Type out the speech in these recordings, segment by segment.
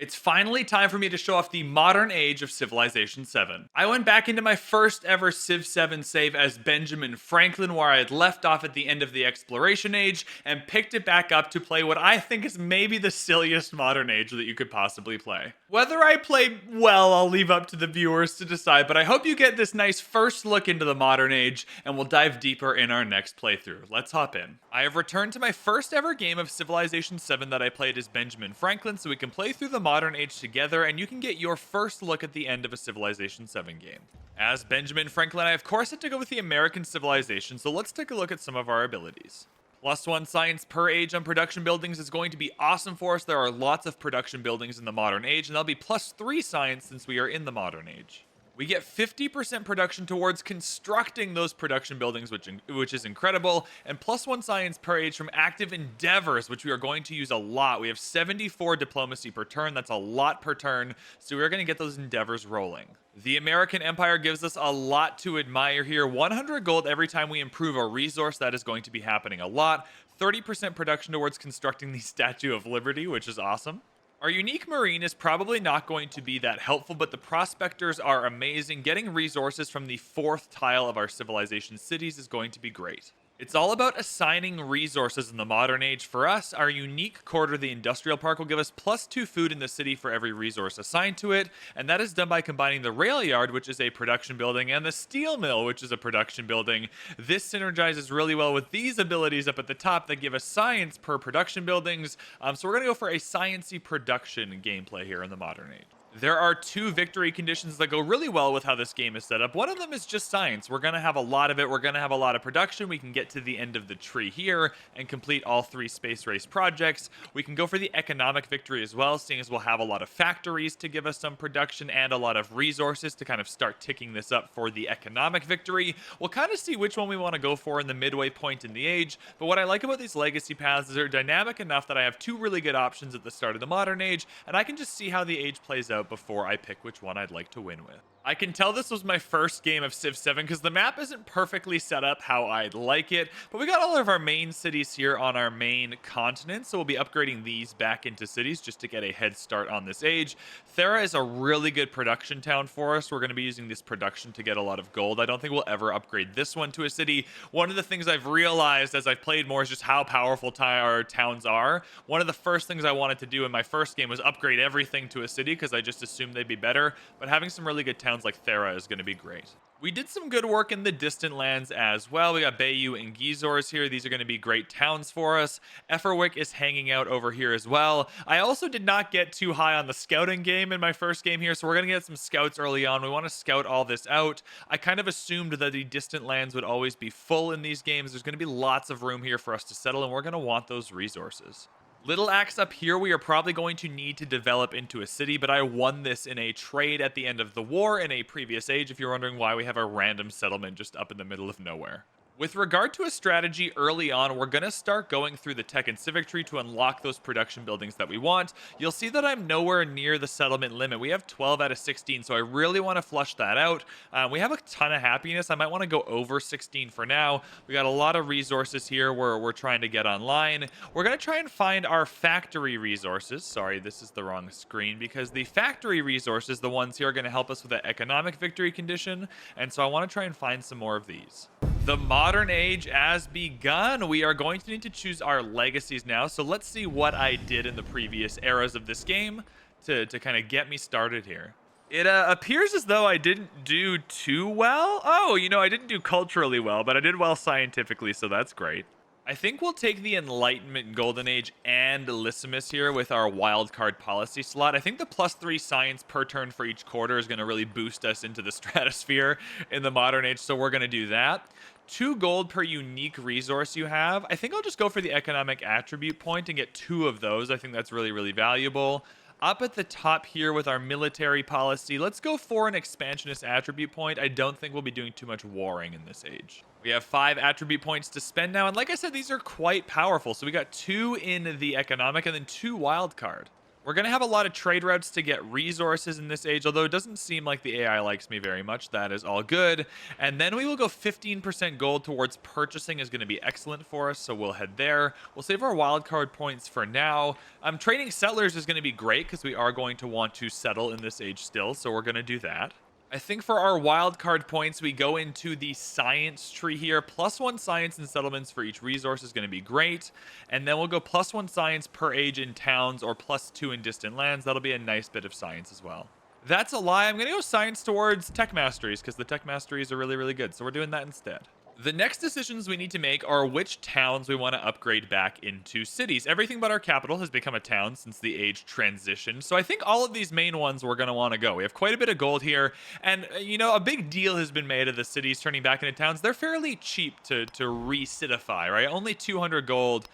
It's finally time for me to show off the modern age of Civilization 7. I went back into my first ever Civ 7 save as Benjamin Franklin, where I had left off at the end of the Exploration Age, and picked it back up to play what I think is maybe the silliest modern age that you could possibly play. Whether I play well, I'll leave up to the viewers to decide, but I hope you get this nice first look into the modern age, and we'll dive deeper in our next playthrough. Let's hop in. I have returned to my first ever game of Civilization 7 that I played as Benjamin Franklin, so we can play through the modern age together, and you can get your first look at the end of a Civilization 7 game. As Benjamin Franklin, I of course had to go with the American civilization, so let's take a look at some of our abilities. +1 science per age on production buildings is going to be awesome for us. There are lots of production buildings in the modern age, and that'll be +3 science since we are in the modern age. We get 50% production towards constructing those production buildings, which is incredible, and +1 science per age from active endeavors, which we are going to use a lot. We have 74 diplomacy per turn. That's a lot per turn, so we're going to get those endeavors rolling. The American Empire gives us a lot to admire here. 100 gold every time we improve a resource. That is going to be happening a lot. 30% production towards constructing the Statue of Liberty, which is awesome. Our unique marine is probably not going to be that helpful, but the prospectors are amazing. Getting resources from the 4th tile of our civilization cities is going to be great. It's all about assigning resources in the modern age. For us, our unique quarter, the industrial park, will give us +2 food in the city for every resource assigned to it, and that is done by combining the rail yard, which is a production building, and the steel mill, which is a production building. This synergizes really well with these abilities up at the top that give us science per production buildings, so we're going to go for a sciencey production gameplay here in the modern age. There are 2 victory conditions that go really well with how this game is set up. One of them is just science. We're going to have a lot of it. We're going to have a lot of production. We can get to the end of the tree here and complete all 3 space race projects. We can go for the economic victory as well, seeing as we'll have a lot of factories to give us some production and a lot of resources to kind of start ticking this up for the economic victory. We'll kind of see which one we want to go for in the midway point in the age, but what I like about these legacy paths is they're dynamic enough that I have 2 really good options at the start of the modern age, and I can just see how the age plays out before I pick which one I'd like to win with. I can tell this was my first game of Civ 7 because the map isn't perfectly set up how I'd like it, but we got all of our main cities here on our main continent, so we'll be upgrading these back into cities just to get a head start on this age. Thera is a really good production town for us. We're going to be using this production to get a lot of gold. I don't think we'll ever upgrade this one to a city. One of the things I've realized as I've played more is just how powerful our towns are. One of the first things I wanted to do in my first game was upgrade everything to a city because I just assumed they'd be better, but having some really good towns like Thera is going to be great. We did some good work in the distant lands as well. We got Bayou and Gizors here. These are going to be great towns for us. Efferwick is hanging out over here as well. I also did not get too high on the scouting game in my first game here, so we're going to get some scouts early on. We want to scout all this out. I kind of assumed that the distant lands would always be full in these games. There's going to be lots of room here for us to settle, and we're going to want those resources. Little Axe up here, we are probably going to need to develop into a city, but I won this in a trade at the end of the war in a previous age, if you're wondering why we have a random settlement just up in the middle of nowhere. With regard to a strategy early on, we're going to start going through the tech and civic tree to unlock those production buildings that we want. You'll see that I'm nowhere near the settlement limit. We have 12 out of 16, so I really want to flush that out. We have a ton of happiness. I might want to go over 16 for now. We got a lot of resources here where we're trying to get online. We're going to try and find our factory resources. Sorry, this is the wrong screen because the factory resources, the ones here, are going to help us with the economic victory condition, and so I want to try and find some more of these. The modern age has begun. We are going to need to choose our legacies now. So let's see what I did in the previous eras of this game to kind of get me started here. It appears as though I didn't do too well. Oh, I didn't do culturally well, but I did well scientifically, so that's great. I think we'll take the Enlightenment Golden Age and Lysimus here with our wildcard policy slot. I think the +3 science per turn for each quarter is going to really boost us into the stratosphere in the modern age, so we're going to do that. 2 gold per unique resource you have. I think I'll just go for the economic attribute point and get 2 of those. I think that's really, really valuable. Up at the top here with our military policy, let's go for an expansionist attribute point. I don't think we'll be doing too much warring in this age. We have 5 attribute points to spend now, and like I said, these are quite powerful. So we got 2 in the economic and then 2 wild card. We're going to have a lot of trade routes to get resources in this age, although it doesn't seem like the AI likes me very much. That is all good. And then we will go 15% gold towards purchasing is going to be excellent for us, so we'll head there. We'll save our wildcard points for now. Trading settlers is going to be great because we are going to want to settle in this age still, so we're going to do that. I think for our wildcard points, we go into the science tree here. +1 science and settlements for each resource is going to be great. And then we'll go +1 science per age in towns or +2 in distant lands. That'll be a nice bit of science as well. That's a lie. I'm going to go science towards tech masteries because the tech masteries are really, really good. So we're doing that instead. The next decisions we need to make are which towns we want to upgrade back into cities. Everything but our capital has become a town since the age transitioned. So I think all of these main ones we're going to want to go. We have quite a bit of gold here. And, a big deal has been made of the cities turning back into towns. They're fairly cheap to re-citify, right? Only 200 gold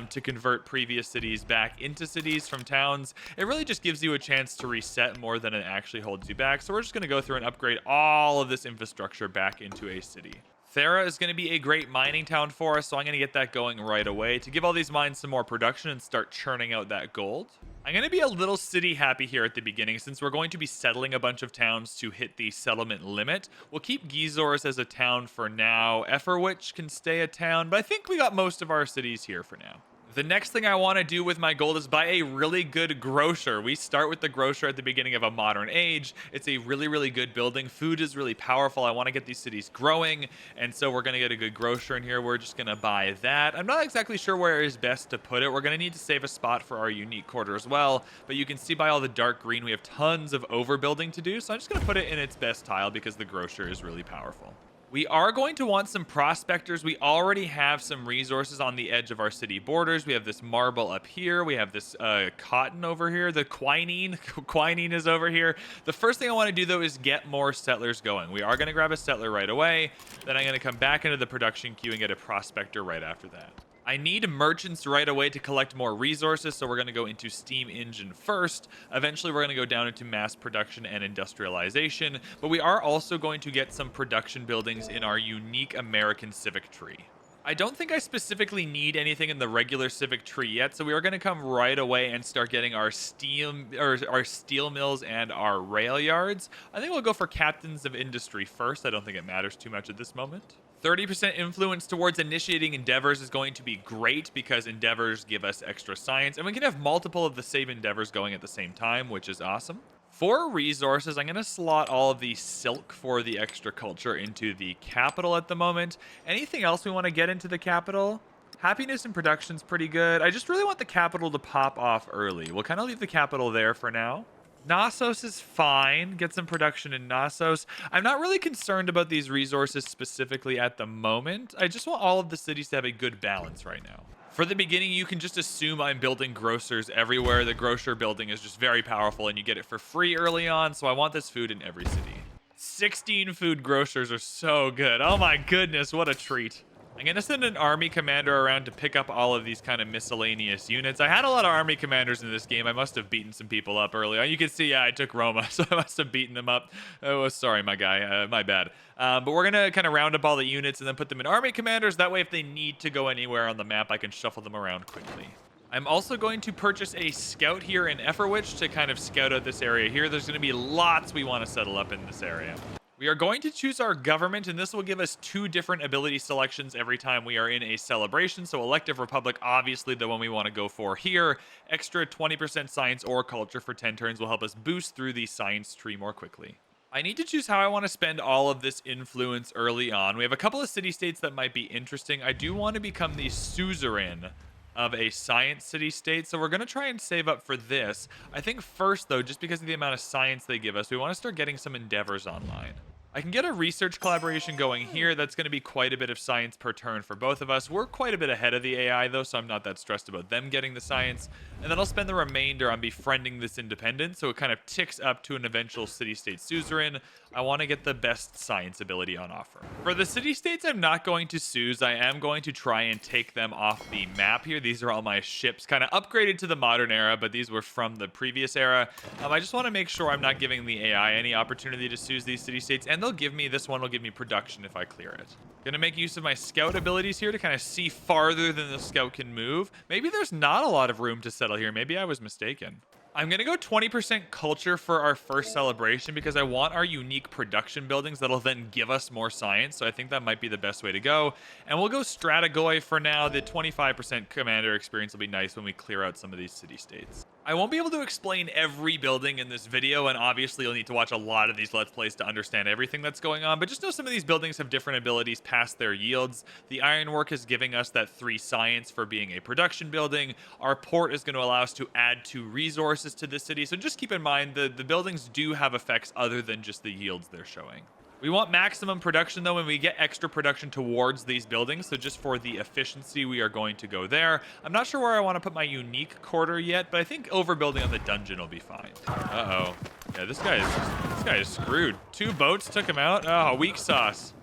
to convert previous cities back into cities from towns. It really just gives you a chance to reset more than it actually holds you back. So we're just going to go through and upgrade all of this infrastructure back into a city. Thera is going to be a great mining town for us, so I'm going to get that going right away to give all these mines some more production and start churning out that gold. I'm going to be a little city happy here at the beginning since we're going to be settling a bunch of towns to hit the settlement limit. We'll keep Gizors as a town for now. Efferwich can stay a town, but I think we got most of our cities here for now. The next thing I want to do with my gold is buy a really good grocer. We start with the grocer at the beginning of a modern age. It's a really, really good building. Food is really powerful. I want to get these cities growing, and so we're going to get a good grocer in here. We're just going to buy that. I'm not exactly sure where is best to put it. We're going to need to save a spot for our unique quarter as well, but you can see by all the dark green, we have tons of overbuilding to do, so I'm just going to put it in its best tile because the grocer is really powerful. We are going to want some prospectors. We already have some resources on the edge of our city borders. We have this marble up here. We have this cotton over here. The quinine. Quinine is over here. The first thing I want to do, though, is get more settlers going. We are going to grab a settler right away. Then I'm going to come back into the production queue and get a prospector right after that. I need merchants right away to collect more resources, so we're going to go into steam engine first. Eventually, we're going to go down into mass production and industrialization, but we are also going to get some production buildings in our unique American civic tree. I don't think I specifically need anything in the regular civic tree yet, so we are going to come right away and start getting our steel mills and our rail yards. I think we'll go for captains of industry first. I don't think it matters too much at this moment. 30% influence towards initiating endeavors is going to be great because endeavors give us extra science, and we can have multiple of the same endeavors going at the same time, which is awesome. For resources, I'm going to slot all of the silk for the extra culture into the capital at the moment. Anything else we want to get into the capital? Happiness and production's pretty good. I just really want the capital to pop off early. We'll kind of leave the capital there for now. Knossos is fine. Get some production in Knossos. I'm not really concerned about these resources specifically at the moment. I just want all of the cities to have a good balance right now. For the beginning, you can just assume I'm building grocers everywhere. The grocer building is just very powerful and you get it for free early on, so I want this food in every city. 16 food grocers are so good. Oh my goodness, what a treat. I'm going to send an army commander around to pick up all of these kind of miscellaneous units. I had a lot of army commanders in this game. I must have beaten some people up early on. You can see, yeah, I took Roma, so I must have beaten them up. Oh, sorry, my guy. My bad. But we're going to kind of round up all the units and then put them in army commanders. That way, if they need to go anywhere on the map, I can shuffle them around quickly. I'm also going to purchase a scout here in Efferwich to kind of scout out this area here. There's going to be lots we want to settle up in this area. We are going to choose our government, and this will give us 2 different ability selections every time we are in a celebration. So Elective Republic, obviously the one we want to go for here. Extra 20% science or culture for 10 turns will help us boost through the science tree more quickly. I need to choose how I want to spend all of this influence early on. We have a couple of city-states that might be interesting. I do want to become the suzerain of a science city-state, so we're going to try and save up for this. I think first, though, just because of the amount of science they give us, we want to start getting some endeavors online. I can get a research collaboration going here. That's going to be quite a bit of science per turn for both of us. We're quite a bit ahead of the AI, though, so I'm not that stressed about them getting the science. And then I'll spend the remainder on befriending this independent, so it kind of ticks up to an eventual city-state suzerain. I want to get the best science ability on offer. For the city-states, I'm not going to Suze. I am going to try and take them off the map here. These are all my ships, kind of upgraded to the modern era, but these were from the previous era. I just want to make sure I'm not giving the AI any opportunity to Suze these city-states, and this one will give me production if I clear it. Gonna make use of my scout abilities here to kind of see farther than the scout can move. Maybe there's not a lot of room to settle here. Maybe I was mistaken. I'm going to go 20% culture for our first celebration because I want our unique production buildings that'll then give us more science. So I think that might be the best way to go. And we'll go Strategoi for now. The 25% commander experience will be nice when we clear out some of these city states. I won't be able to explain every building in this video, and obviously you'll need to watch a lot of these Let's Plays to understand everything that's going on, but just know some of these buildings have different abilities past their yields. The ironwork is giving us that 3 science for being a production building. Our port is going to allow us to add 2 resources to the city, so just keep in mind the buildings do have effects other than just the yields they're showing. We want maximum production though, and we get extra production towards these buildings. So just for the efficiency, we are going to go there. I'm not sure where I want to put my unique quarter yet, but I think overbuilding on the dungeon will be fine. Uh-oh. Yeah, this guy is screwed. 2 boats took him out. Oh, weak sauce.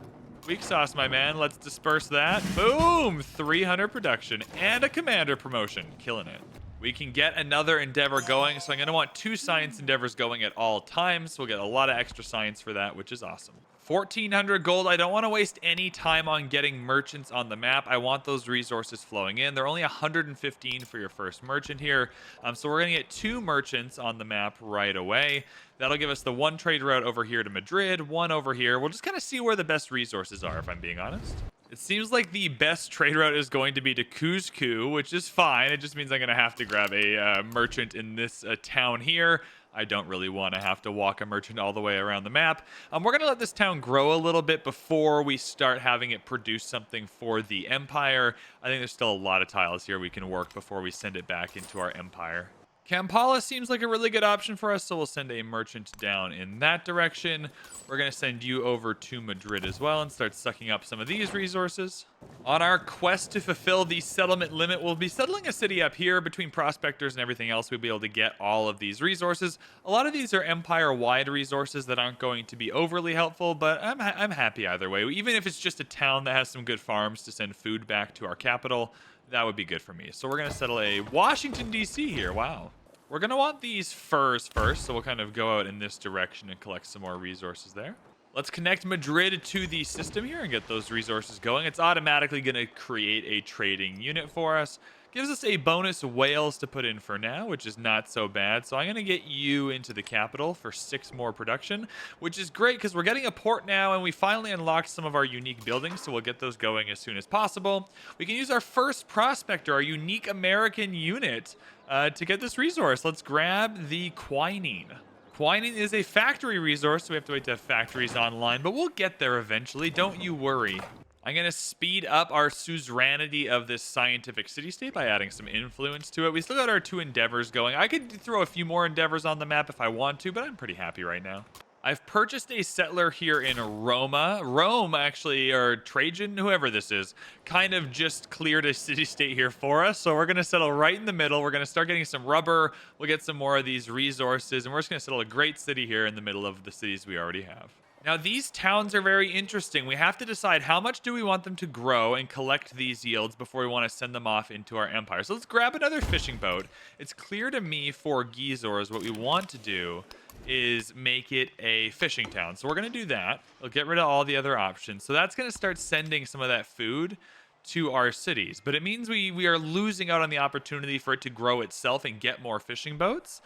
Weak sauce, my man. Let's disperse that. Boom! 300 production and a commander promotion. Killing it. We can get another endeavor going, so I'm going to want 2 science endeavors going at all times. We'll get a lot of extra science for that, which is awesome. 1,400 gold. I don't want to waste any time on getting merchants on the map. I want those resources flowing in. They're only 115 for your first merchant here. So we're going to get 2 merchants on the map right away. That'll give us the 1 trade route over here to Madrid, 1 over here. We'll just kind of see where the best resources are, if I'm being honest. It seems like the best trade route is going to be to Cuzco, which is fine. It just means I'm going to have to grab a merchant in this town here. I don't really want to have to walk a merchant all the way around the map. We're going to let this town grow a little bit before we start having it produce something for the Empire. I think there's still a lot of tiles here we can work before we send it back into our Empire. Kampala seems like a really good option for us, so we'll send a merchant down in that direction. We're going to send you over to Madrid as well and start sucking up some of these resources. On our quest to fulfill the settlement limit, we'll be settling a city up here. Between prospectors and everything else, we'll be able to get all of these resources. A lot of these are empire-wide resources that aren't going to be overly helpful, but I'm happy either way. Even if it's just a town that has some good farms to send food back to our capital, that would be good for me. So we're going to settle a Washington, D.C. here. Wow. We're going to want these furs first, so we'll kind of go out in this direction and collect some more resources there. Let's connect Madrid to the system here and get those resources going. It's automatically going to create a trading unit for us. Gives us a bonus whales to put in for now, which is not so bad. So I'm going to get you into the capital for 6 more production, which is great because we're getting a port now and we finally unlocked some of our unique buildings. So we'll get those going as soon as possible. We can use our first prospector, our unique American unit, to get this resource. Let's grab the quinine. Quinine is a factory resource, so we have to wait to have factories online, but we'll get there eventually. Don't you worry. I'm going to speed up our suzerainty of this scientific city-state by adding some influence to it. We still got our 2 endeavors going. I could throw a few more endeavors on the map if I want to, but I'm pretty happy right now. I've purchased a settler here in Roma. Rome, actually, or Trajan, whoever this is, kind of just cleared a city-state here for us. So we're going to settle right in the middle. We're going to start getting some rubber. We'll get some more of these resources. And we're just going to settle a great city here in the middle of the cities we already have. Now, these towns are very interesting. We have to decide how much do we want them to grow and collect these yields before we want to send them off into our empire. So let's grab another fishing boat. It's clear to me for Gizors what we want to do is make it a fishing town. So we're going to do that. We'll get rid of all the other options. So that's going to start sending some of that food to our cities, but it means we are losing out on the opportunity for it to grow itself and get more fishing boats.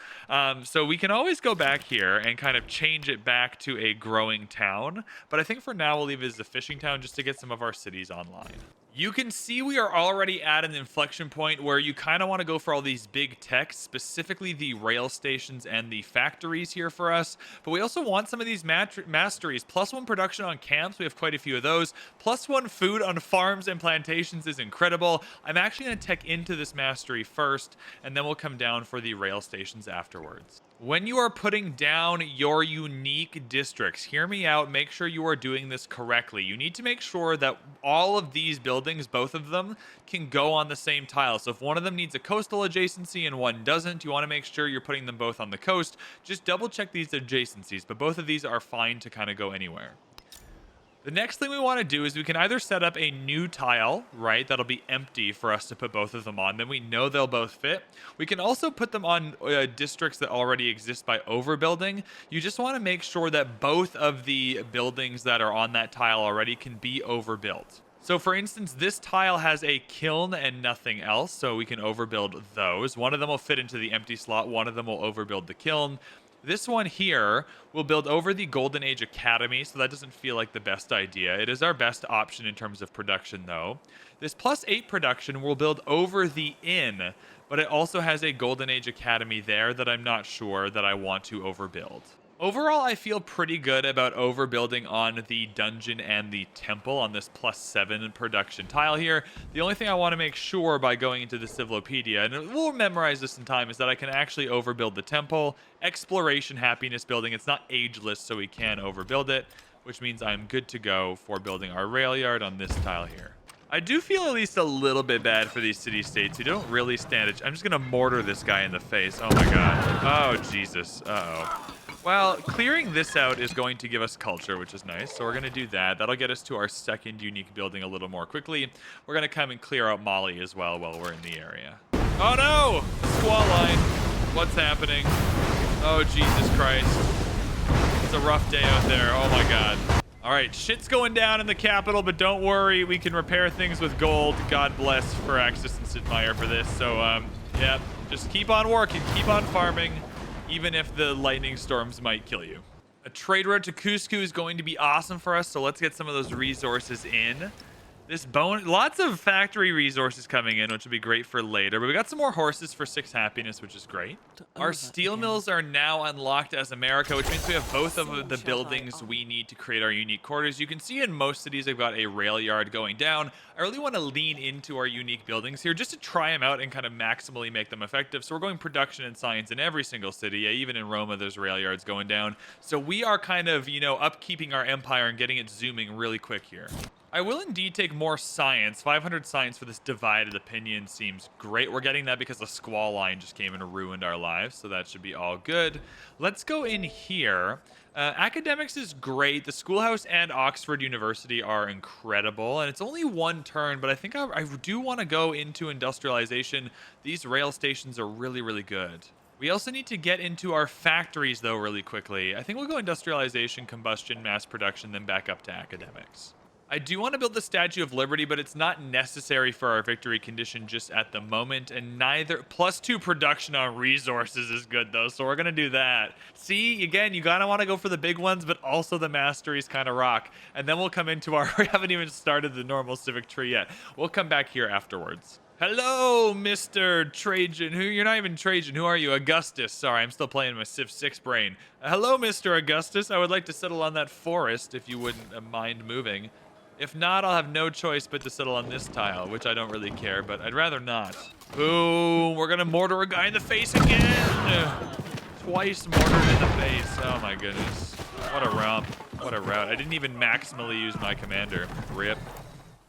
So we can always go back here and kind of change it back to a growing town, but I think for now we'll leave it as a fishing town just to get some of our cities online. You can see we are already at an inflection point where you kind of want to go for all these big techs, specifically the rail stations and the factories here for us. But we also want some of these masteries. +1 production on camps. We have quite a few of those. +1 food on farms and plantations is incredible. I'm actually going to tech into this mastery first, and then we'll come down for the rail stations afterwards. When you are putting down your unique districts, hear me out, make sure you are doing this correctly. You need to make sure that all of these buildings, both of them, can go on the same tile. So if one of them needs a coastal adjacency and one doesn't, you want to make sure you're putting them both on the coast. Just double check these adjacencies, but both of these are fine to kind of go anywhere. The next thing we want to do is we can either set up a new tile, right? That'll be empty for us to put both of them on. Then we know they'll both fit. We can also put them on districts that already exist by overbuilding. You just want to make sure that both of the buildings that are on that tile already can be overbuilt. So for instance, this tile has a kiln and nothing else, so we can overbuild those. One of them will fit into the empty slot, one of them will overbuild the kiln. This one here will build over the Golden Age Academy, so that doesn't feel like the best idea. It is our best option in terms of production, though. This +8 production will build over the inn, but it also has a Golden Age Academy there that I'm not sure that I want to overbuild. Overall, I feel pretty good about overbuilding on the dungeon and the temple on this +7 production tile here. The only thing I want to make sure by going into the Civilopedia, and we'll memorize this in time, is that I can actually overbuild the temple. Exploration happiness building, it's not ageless, so we can overbuild it, which means I'm good to go for building our rail yard on this tile here. I do feel at least a little bit bad for these city-states who don't really stand it. I'm just going to mortar this guy in the face. Oh my god. Oh, Jesus. Uh-oh. Well, clearing this out is going to give us culture, which is nice. So we're going to do that. That'll get us to our second unique building a little more quickly. We're going to come and clear out Mali as well while we're in the area. Oh no! Squall line. What's happening? Oh, Jesus Christ. It's a rough day out there. Oh my god. All right, shit's going down in the capital, but don't worry. We can repair things with gold. God bless Firaxis and Sid Meier for this. So, yeah, just keep on working. Keep on farming. Even if the lightning storms might kill you. A trade route to Cusco is going to be awesome for us, so let's get some of those resources in. This lots of factory resources coming in, which will be great for later. But we got some more horses for 6 happiness, which is great. Our steel mills are now unlocked as America, which means we have both of the buildings we need to create our unique quarters. You can see in most cities I've got a rail yard going down. I really want to lean into our unique buildings here just to try them out and kind of maximally make them effective. So we're going production and science in every single city. Yeah, even in Roma, there's rail yards going down. So we are kind of, you know, upkeeping our empire and getting it zooming really quick here. I will indeed take more science. 500 science for this divided opinion seems great. We're getting that because the squall line just came and ruined our lives, so that should be all good. Let's go in here. Academics is great. The schoolhouse and Oxford University are incredible, and it's only one turn, but I think I do want to go into industrialization. These rail stations are really, really good. We also need to get into our factories, though, really quickly. I think we'll go industrialization, combustion, mass production, then back up to academics. I do want to build the Statue of Liberty, but it's not necessary for our victory condition just at the moment, and neither +2 production on resources is good though, so we're gonna do that. See, again, you gotta want to go for the big ones, but also the masteries kind of rock, and then we'll come into our we haven't even started the normal civic tree yet. We'll come back here afterwards. Hello, Mr. Trajan. You're not even Trajan. Who are you? Augustus. Sorry, I'm still playing my Civ 6 brain. Hello, Mr. Augustus. I would like to settle on that forest if you wouldn't mind moving. If not, I'll have no choice but to settle on this tile, which I don't really care, but I'd rather not. Boom! We're gonna mortar a guy in the face again! Twice mortared in the face. Oh my goodness. What a romp. What a route. I didn't even maximally use my commander. Rip.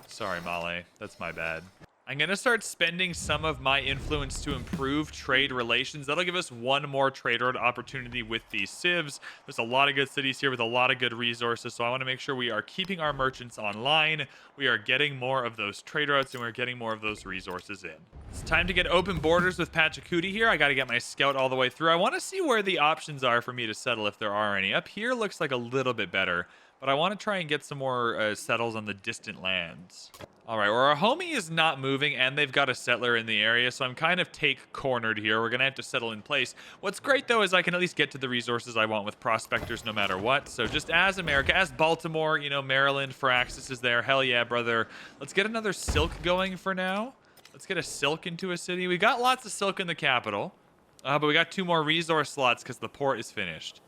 Sorry, Male. That's my bad. I'm going to start spending some of my influence to improve trade relations. That'll give us one more trade route opportunity with these civs. There's a lot of good cities here with a lot of good resources, so I want to make sure we are keeping our merchants online. We are getting more of those trade routes, and we're getting more of those resources in. It's time to get open borders with Pachacuti here. I got to get my scout all the way through. I want to see where the options are for me to settle, if there are any. Up here looks like a little bit better, but I want to try and get some more settles on the distant lands. All right, well, our homie is not moving, and they've got a settler in the area, so I'm kind of cornered here. We're going to have to settle in place. What's great, though, is I can at least get to the resources I want with prospectors no matter what. So just as America, as Baltimore, you know, Maryland, Firaxis is there. Hell yeah, brother. Let's get another silk going for now. Let's get a silk into a city. We got lots of silk in the capital, but we got 2 more resource slots because the port is finished.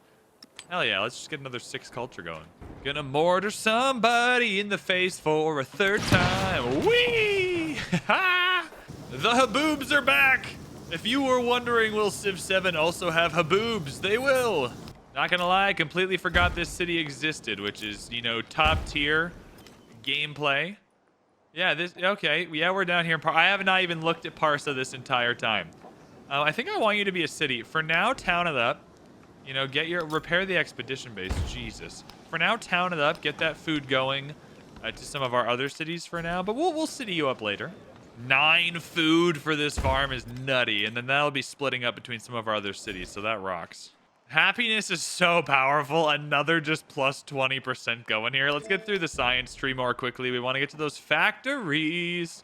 Hell yeah, let's just get another 6 culture going. Gonna mortar somebody in the face for a 3rd time. Whee! The haboobs are back! If you were wondering, will Civ 7 also have haboobs? They will! Not gonna lie, I completely forgot this city existed, which is, you know, top tier gameplay. Yeah, okay, yeah, we're down here. I have not even looked at Parsa this entire time. I think I want you to be a city. For now, town it up. You know, repair the expedition base. Jesus. For now, town it up. Get that food going to some of our other cities for now. But we'll city you up later. 9 food for this farm is nutty. And then that'll be splitting up between some of our other cities. So that rocks. Happiness is so powerful. Another just plus 20% going here. Let's get through the science tree more quickly. We want to get to those factories.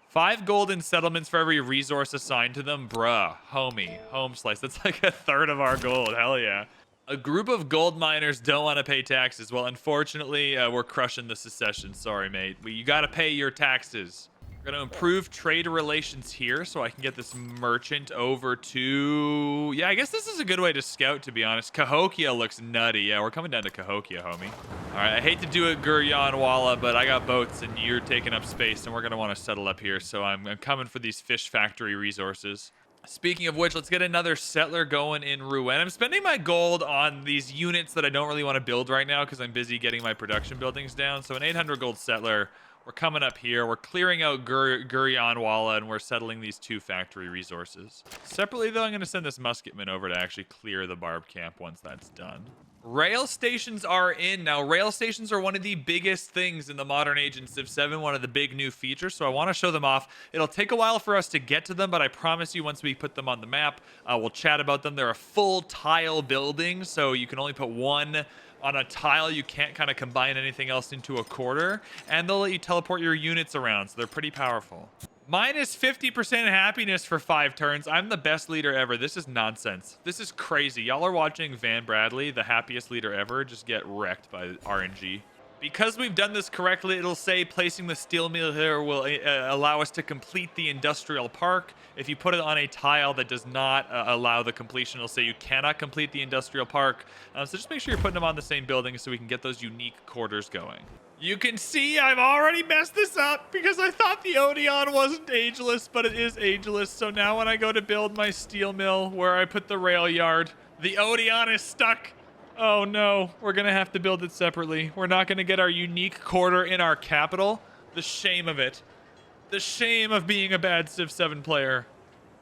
5 golden settlements for every resource assigned to them. Bruh, homie, home slice. That's like a third of our gold. Hell yeah. A group of gold miners don't want to pay taxes. Well, unfortunately, we're crushing the secession. Sorry, mate. You got to pay your taxes. We're going to improve trade relations here so I can get this merchant over to... Yeah, I guess this is a good way to scout, to be honest. Cahokia looks nutty. Yeah, we're coming down to Cahokia, homie. All right, I hate to do it, Guryanwala, but I got boats and you're taking up space and we're going to want to settle up here. So I'm coming for these fish factory resources. Speaking of which, let's get another settler going in Rouen. I'm spending my gold on these units that I don't really want to build right now because I'm busy getting my production buildings down. So an 800 gold settler... We're coming up here. We're clearing out Guryanwala, and we're settling these 2 factory resources. Separately, though, I'm going to send this musketman over to actually clear the barb camp once that's done. Rail stations are in. Now, rail stations are one of the biggest things in the modern age in Civ 7, one of the big new features, so I want to show them off. It'll take a while for us to get to them, but I promise you once we put them on the map, we'll chat about them. They're a full tile building, so you can only put one on a tile. You can't kind of combine anything else into a quarter, and they'll let you teleport your units around, so they're pretty powerful. Minus 50% happiness for 5 turns. I'm the best leader ever. This is nonsense. This is crazy. Y'all are watching VanBradley, the happiest leader ever, just get wrecked by RNG. Because we've done this correctly, it'll say placing the steel mill here will allow us to complete the industrial park. If you put it on a tile that does not allow the completion, it'll say you cannot complete the industrial park. So just make sure you're putting them on the same building so we can get those unique quarters going. You can see I've already messed this up because I thought the Odeon wasn't ageless, but it is ageless. So now when I go to build my steel mill where I put the rail yard, the Odeon is stuck. Oh no, we're gonna have to build it separately. We're not gonna get our unique quarter in our capital. The shame of it. The shame of being a bad Civ 7 player.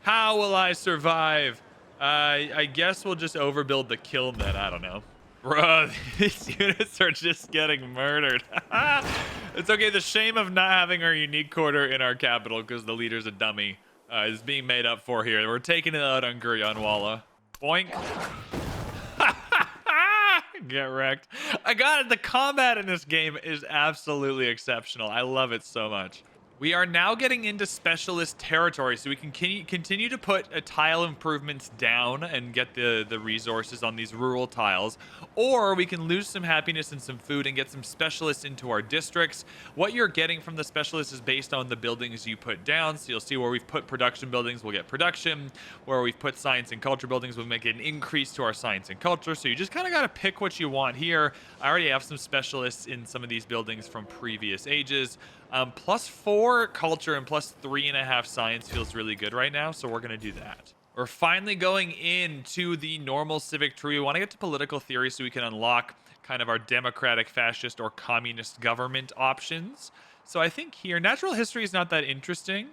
How will I survive? I guess we'll just overbuild the kiln then. I don't know. Bro, these units are just getting murdered. It's okay. The shame of not having our unique quarter in our capital because the leader's a dummy is being made up for here. We're taking it out on Guryanwala. Boink. Get wrecked. I got it. The combat in this game is absolutely exceptional. I love it so much. We are now getting into specialist territory, so we can continue to put tile improvements down and get the resources on these rural tiles, or we can lose some happiness and some food and get some specialists into our districts. What you're getting from the specialists is based on the buildings you put down, so you'll see where we've put production buildings, we'll get production. Where we've put science and culture buildings, we'll make an increase to our science and culture, so you just kind of got to pick what you want here. I already have some specialists in some of these buildings from previous ages. +4 culture and +3.5 science feels really good right now, so we're going to do that. We're finally going into the normal civic tree. We want to get to political theory so we can unlock kind of our democratic, fascist, or communist government options. So I think here, natural history is not that interesting.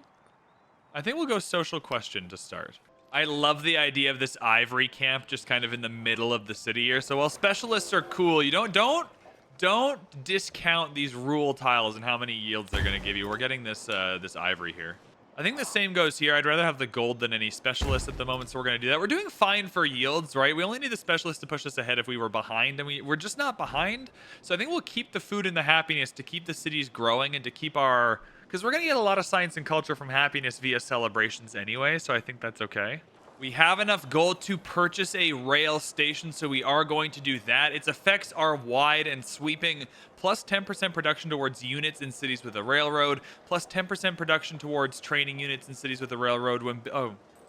I think we'll go social question to start. I love the idea of this ivory camp just kind of in the middle of the city here. So while specialists are cool, you don't discount these rural tiles and how many yields they're going to give you. We're getting this this ivory here. I think the same goes here. I'd rather have the gold than any specialist at the moment, so we're going to do that. We're doing fine for yields, right? We only need the specialist to push us ahead if we were behind, and we're just not behind. So I think we'll keep the food and the happiness to keep the cities growing and to keep our... Because we're going to get a lot of science and culture from happiness via celebrations anyway, so I think that's okay. We have enough gold to purchase a rail station, so we are going to do that. Its effects are wide and sweeping. Plus 10% production towards units in cities with a railroad. Plus 10% production towards training units in cities with a railroad.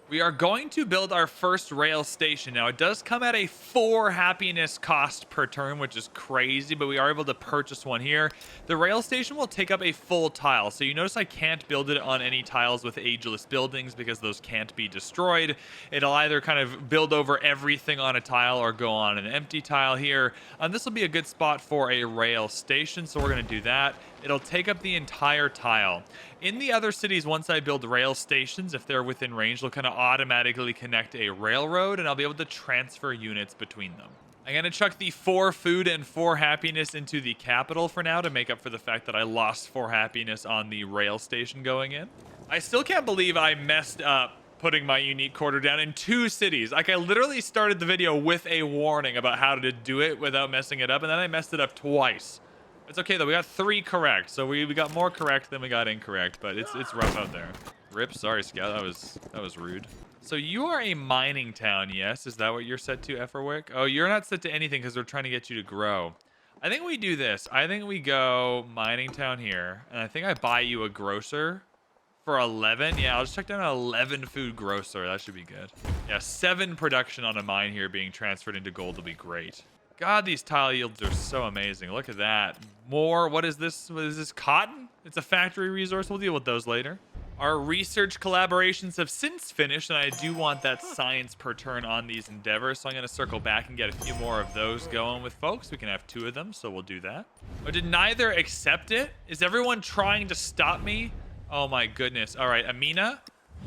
We are going to build our first rail station. Now, it does come at a 4 happiness cost per turn, which is crazy, but we are able to purchase one here. The rail station will take up a full tile. So you notice I can't build it on any tiles with ageless buildings because those can't be destroyed. It'll either kind of build over everything on a tile or go on an empty tile here. This will be a good spot for a rail station, so we're going to do that. It'll take up the entire tile. In the other cities, once I build rail stations, if they're within range, they'll kind of automatically connect a railroad, and I'll be able to transfer units between them. I'm going to chuck the 4 food and 4 happiness into the capital for now to make up for the fact that I lost 4 happiness on the rail station going in. I still can't believe I messed up putting my unique quarter down in 2 cities. Like, I literally started the video with a warning about how to do it without messing it up, and then I messed it up twice. It's okay though, we got 3 correct, so we got more correct than we got incorrect, but it's rough out there. Rip, sorry Scout, that was rude. So you are a mining town, yes? Is that what you're set to, Efferwick? Oh, you're not set to anything because we're trying to get you to grow. I think we do this. I think we go mining town here, and I think I buy you a grocer for 11. Yeah, I'll just check down an 11 food grocer. That should be good. Yeah, 7 production on a mine here being transferred into gold will be great. God, these tile yields are so amazing. Look at that. More, what is this? What is this, cotton? It's a factory resource. We'll deal with those later. Our research collaborations have since finished, and I do want that science per turn on these endeavors, so I'm going to circle back and get a few more of those going with folks. We can have 2 of them, so we'll do that. Oh, did neither accept it? Is everyone trying to stop me? Oh my goodness. All right, Amina,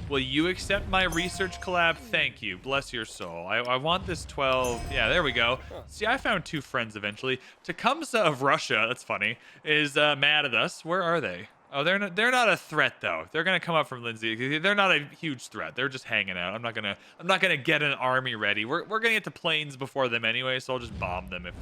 will you accept my research collab? Thank you. Bless your soul. I want this 12. Yeah, there we go. See, I found 2 friends eventually. Tecumseh of Russia, that's funny, is mad at us. Where are they? Oh, they're not a threat though. They're gonna come up from Lindsay. They're not a huge threat. They're just hanging out. I'm not gonna get an army ready. We're gonna get to plains before them anyway, so I'll just bomb them if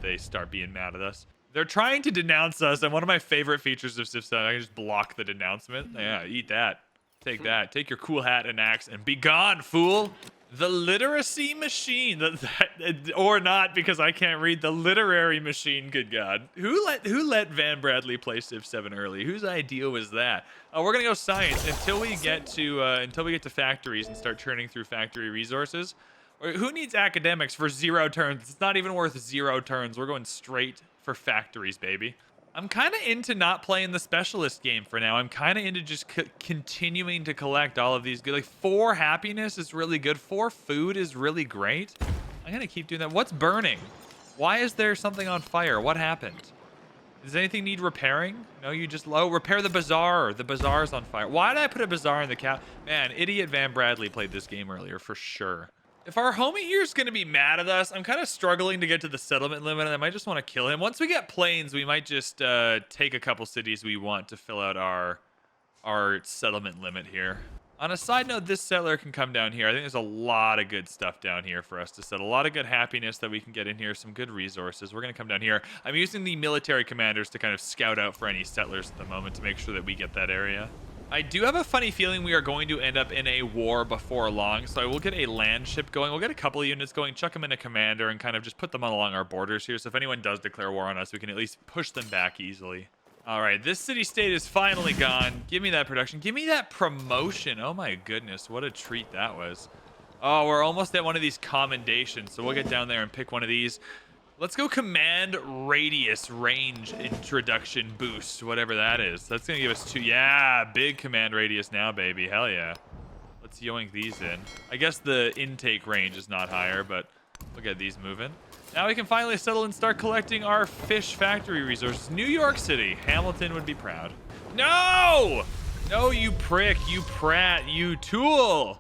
they start being mad at us. They're trying to denounce us, and one of my favorite features of Civ 7, I can just block the denouncement. Yeah, eat that. Take that. Take your cool hat and axe and be gone, fool. The literacy machine, or not, because I can't read. The literary machine. Good God, who let VanBradley play Civ 7 early? Whose idea was that? Oh, we're gonna go science until we get to factories and start churning through factory resources. Who needs academics for 0 turns? It's not even worth 0 turns. We're going straight for factories, baby. I'm kind of into not playing the specialist game for now. I'm kind of into just continuing to collect all of these good. Like 4 happiness is really good. 4 food is really great. I'm going to keep doing that. What's burning? Why is there something on fire? What happened? Does anything need repairing? No, you just repair the bazaar. The bazaar's on fire. Why did I put a bazaar in the cap? Man, idiot VanBradley played this game earlier for sure. If our homie here is going to be mad at us, I'm kind of struggling to get to the settlement limit, and I might just want to kill him. Once we get plains, we might just take a couple cities we want to fill out our settlement limit here. On a side note, this settler can come down here. I think there's a lot of good stuff down here for us to settle. A lot of good happiness that we can get in here, some good resources. We're going to come down here. I'm using the military commanders to kind of scout out for any settlers at the moment to make sure that we get that area. I do have a funny feeling we are going to end up in a war before long, so I will get a land ship going. We'll get a couple of units going, chuck them in a commander, and kind of just put them along our borders here, so if anyone does declare war on us, we can at least push them back easily. All right, this city-state is finally gone. Give me that production. Give me that promotion. Oh my goodness, what a treat that was. Oh, we're almost at one of these commendations, so we'll get down there and pick one of these. Let's go command radius range introduction boost, whatever that is. That's going to give us 2. Yeah, big command radius now, baby. Hell yeah. Let's yoink these in. I guess the intake range is not higher, but look at these moving. Now we can finally settle and start collecting our fish factory resources. New York City. Hamilton would be proud. No! No, you prick, you prat, you tool.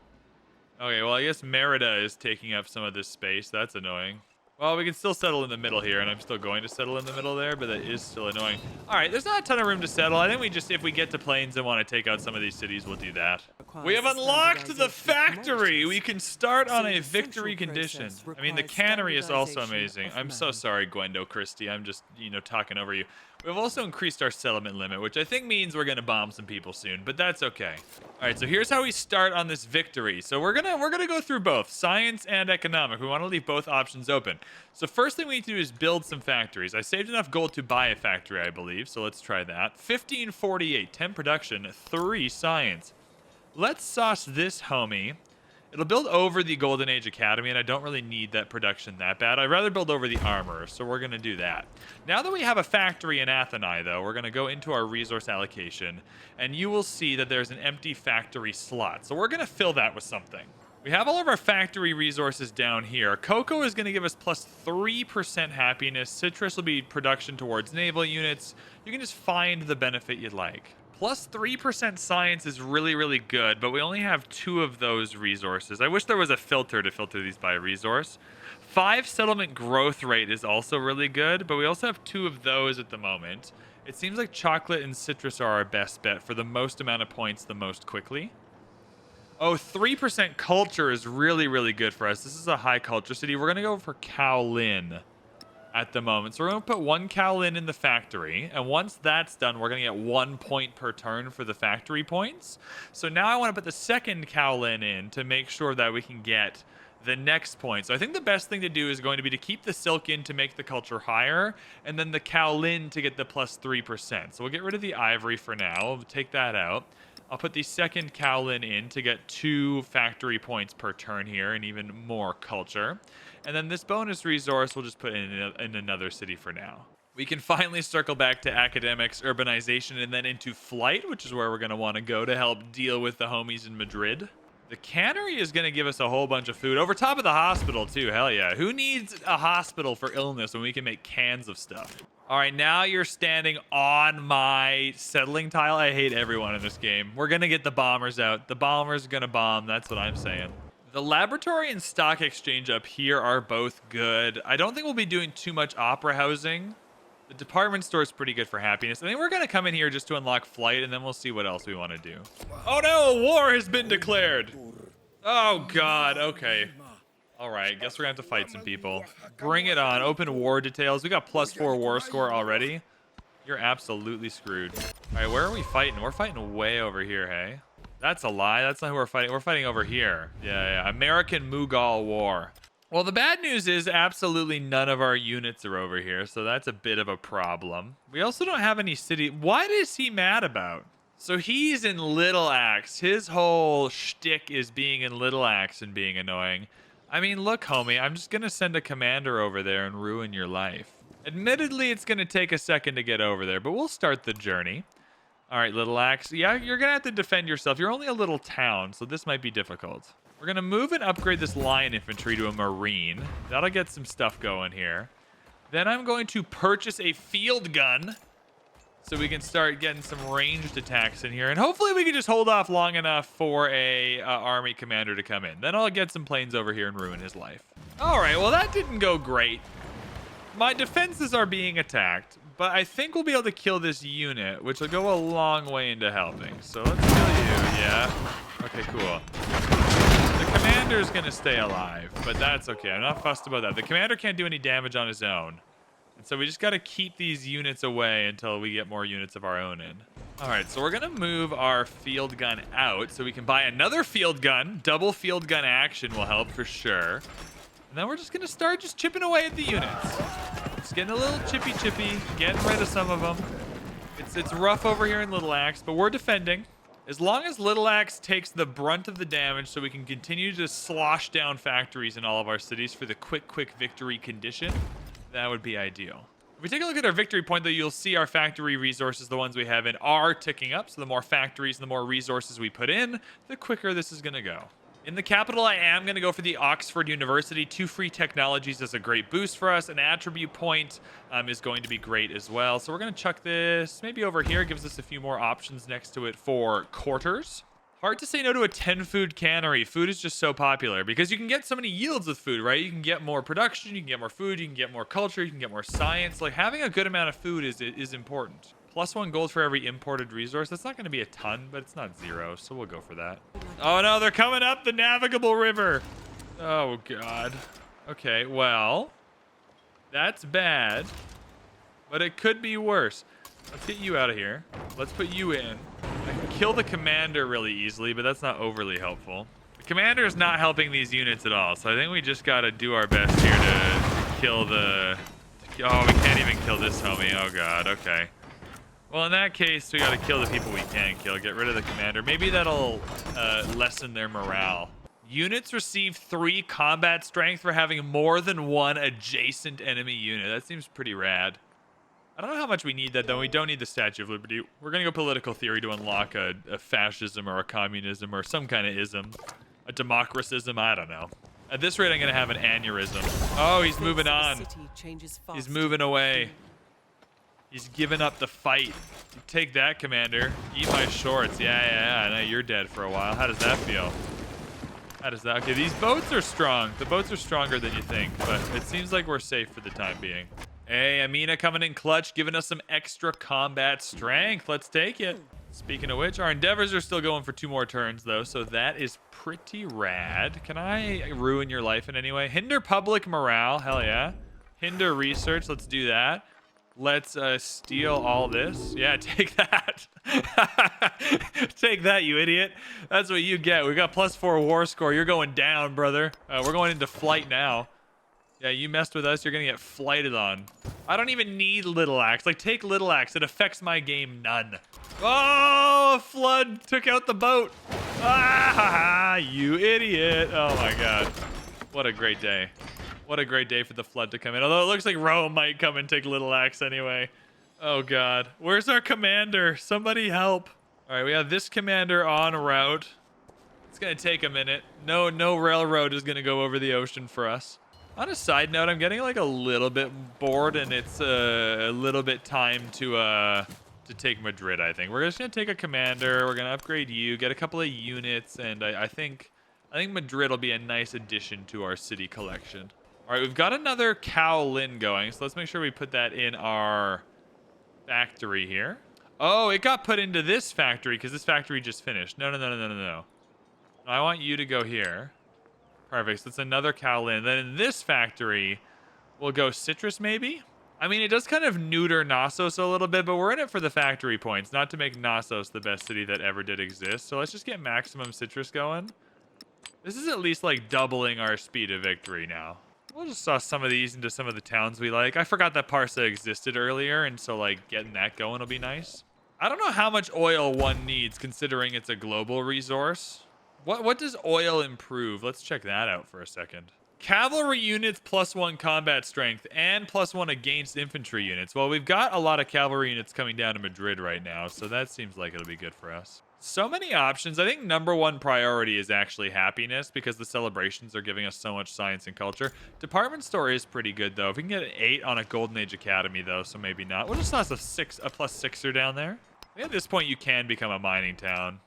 Okay, well, I guess Merida is taking up some of this space. That's annoying. Well, we can still settle in the middle here, and I'm still going to settle in the middle there, but that is still annoying. All right, there's not a ton of room to settle. I think we just, if we get to plains and want to take out some of these cities, we'll do that. We have unlocked the factory. We can start on a victory condition. I mean, the cannery is also amazing. I'm so sorry, Gwendo Christie. I'm just, talking over you. We've also increased our settlement limit, which I think means we're going to bomb some people soon, but that's okay. All right, so here's how we start on this victory. So we're gonna go through both science and economic. We want to leave both options open. So first thing we need to do is build some factories. I saved enough gold to buy a factory, I believe, so let's try that. 1548, 10 production, 3 science. Let's sauce this homie. It'll build over the Golden Age Academy, and I don't really need that production that bad. I'd rather build over the armor, so we're going to do that. Now that we have a factory in Atheni, though, we're going to go into our resource allocation, and you will see that there's an empty factory slot. So we're going to fill that with something. We have all of our factory resources down here. Cocoa is going to give us plus 3% happiness. Citrus will be production towards naval units. You can just find the benefit you'd like. Plus 3% science is really, really good, but we only have 2 of those resources. I wish there was a filter to filter these by resource. 5 settlement growth rate is also really good, but we also have 2 of those at the moment. It seems like chocolate and citrus are our best bet for the most amount of points the most quickly. Oh, 3% culture is really, really good for us. This is a high culture city. We're going to go for Kowlin at the moment. So we're going to put 1 Kowlin in the factory. And once that's done, we're going to get 1 point per turn for the factory points. So now I want to put the second Kowlin in to make sure that we can get the next point. So I think the best thing to do is going to be to keep the silk in to make the culture higher, and then the Kowlin to get the plus 3%. So we'll get rid of the ivory for now. We'll take that out. I'll put the second Kowlin in to get 2 factory points per turn here and even more culture. And then this bonus resource we'll just put in another city for now. We can finally circle back to academics, urbanization, and then into flight, which is where we're going to want to go to help deal with the homies in Madrid. The cannery is going to give us a whole bunch of food over top of the hospital too. Hell yeah. Who needs a hospital for illness when we can make cans of stuff? All right, now you're standing on my settling tile. I hate everyone in this game. We're going to get the bombers out. The bombers are going to bomb. That's what I'm saying. The laboratory and stock exchange up here are both good. I don't think we'll be doing too much opera housing. The department store is pretty good for happiness. I think we're going to come in here just to unlock flight, and then we'll see what else we want to do. Oh no, war has been declared. Oh God, okay. All right, guess we're going to have to fight some people. Bring it on. Open war details. We got +4 war score already. You're absolutely screwed. All right, where are we fighting? We're fighting way over here, hey? That's a lie. That's not who we're fighting. We're fighting over here. Yeah. American Mughal War. Well, the bad news is absolutely none of our units are over here, so that's a bit of a problem. We also don't have any city. What is he mad about? So he's in Little Axe. His whole shtick is being in Little Axe and being annoying. I mean, look, homie, I'm just going to send a commander over there and ruin your life. Admittedly, it's going to take a second to get over there, but we'll start the journey. All right, Little Axe. Yeah, you're going to have to defend yourself. You're only a little town, so this might be difficult. We're going to move and upgrade this lion infantry to a marine. That'll get some stuff going here. Then I'm going to purchase a field gun so we can start getting some ranged attacks in here. And hopefully we can just hold off long enough for a army commander to come in. Then I'll get some planes over here and ruin his life. All right, well, that didn't go great. My defenses are being attacked, but I think we'll be able to kill this unit, which will go a long way into helping. So let's kill you, yeah. Okay, cool. The commander's gonna stay alive, but that's okay. I'm not fussed about that. The commander can't do any damage on his own. And so we just got to keep these units away until we get more units of our own in. All right, so we're going to move our field gun out so we can buy another field gun. Double field gun action will help for sure. And then we're just going to start just chipping away at the units. Just getting a little chippy, getting rid of some of them. It's rough over here in Little Axe, but we're defending. As long as Little Axe takes the brunt of the damage so we can continue to slosh down factories in all of our cities for the quick victory condition, that would be ideal. If we take a look at our victory point, though, you'll see our factory resources, the ones we have in, are ticking up. So the more factories and the more resources we put in, the quicker this is going to go. In the capital, I am going to go for the Oxford University. 2 free technologies is a great boost for us. An attribute point is going to be great as well. So we're going to chuck this maybe over here. Gives us a few more options next to it for quarters. Hard to say no to a 10-food cannery. Food is just so popular because you can get so many yields with food, right? You can get more production, you can get more food, you can get more culture, you can get more science. Like, having a good amount of food is important. +1 gold for every imported resource. That's not going to be a ton, but it's not 0, so we'll go for that. Oh no, they're coming up the navigable river. Oh God. Okay, well, that's bad, but it could be worse. Let's get you out of here. Let's put you in. I can kill the commander really easily, but that's not overly helpful. The commander is not helping these units at all, so I think we just got to do our best here to kill the... Oh, we can't even kill this homie. Oh God, okay. Well, in that case, we got to kill the people we can kill. Get rid of the commander. Maybe that'll lessen their morale. Units receive 3 combat strength for having more than 1 adjacent enemy unit. That seems pretty rad. I don't know how much we need that, though. We don't need the Statue of Liberty. We're going to go political theory to unlock a fascism or a communism or some kind of ism. A democracism, I don't know. At this rate, I'm going to have an aneurysm. Oh, he's moving on. He's moving away. He's giving up the fight. Take that, Commander. Eat my shorts. Yeah, I know you're dead for a while. How does that feel? How does that... Okay, these boats are strong. The boats are stronger than you think, but it seems like we're safe for the time being. Hey, Amina coming in clutch, giving us some extra combat strength. Let's take it. Speaking of which, our endeavors are still going for 2 more turns, though, so that is pretty rad. Can I ruin your life in any way? Hinder public morale. Hell yeah. Hinder research. Let's do that. Let's steal all this. Yeah, take that. Take that, you idiot. That's what you get. We got +4 war score. You're going down, brother. We're going into flight now. Yeah, you messed with us, you're gonna get flighted on. I don't even need Little Axe. Like, take Little Axe. It affects my game none. Oh, a flood took out the boat. Ah, you idiot. Oh my god. What a great day. What a great day for the flood to come in. Although it looks like Rome might come and take Little Axe anyway. Oh god. Where's our commander? Somebody help. All right, we have this commander en route. It's gonna take a minute. No railroad is gonna go over the ocean for us. On a side note, I'm getting like a little bit bored, and it's a little bit time to take Madrid, I think. We're just gonna take a commander, we're gonna upgrade you, get a couple of units, and I think Madrid will be a nice addition to our city collection. All right, we've got another Kowlin going, so let's make sure we put that in our factory here. Oh, it got put into this factory because this factory just finished. No. I want you to go here. Perfect. So it's another Kowlin. Then in this factory, we'll go citrus maybe? I mean, it does kind of neuter Knossos a little bit, but we're in it for the factory points, not to make Knossos the best city that ever did exist. So let's just get maximum citrus going. This is at least like doubling our speed of victory now. We'll just toss some of these into some of the towns we like. I forgot that Parsa existed earlier, and so like getting that going will be nice. I don't know how much oil one needs considering it's a global resource. What does oil improve? Let's check that out for a second. Cavalry units +1 combat strength and +1 against infantry units. Well, we've got a lot of cavalry units coming down to Madrid right now, so that seems like it'll be good for us. So many options. I think #1 priority is actually happiness because the celebrations are giving us so much science and culture. Department store is pretty good, though. If we can get an 8 on a Golden Age Academy, though, so maybe not. We'll just toss a +6er down there. I think at this point, you can become a mining town.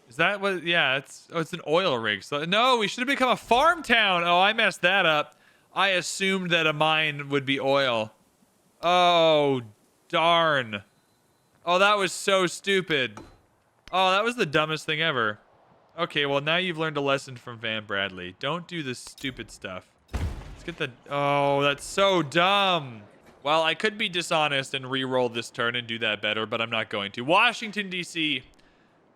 Is that what? Yeah, it's an oil rig. So no, we should have become a farm town. Oh, I messed that up. I assumed that a mine would be oil. Oh, darn. Oh, that was so stupid. Oh, that was the dumbest thing ever. Okay, well, now you've learned a lesson from VanBradley. Don't do this stupid stuff. Let's get the... Oh, that's so dumb. Well, I could be dishonest and re-roll this turn and do that better, but I'm not going to. Washington, D.C.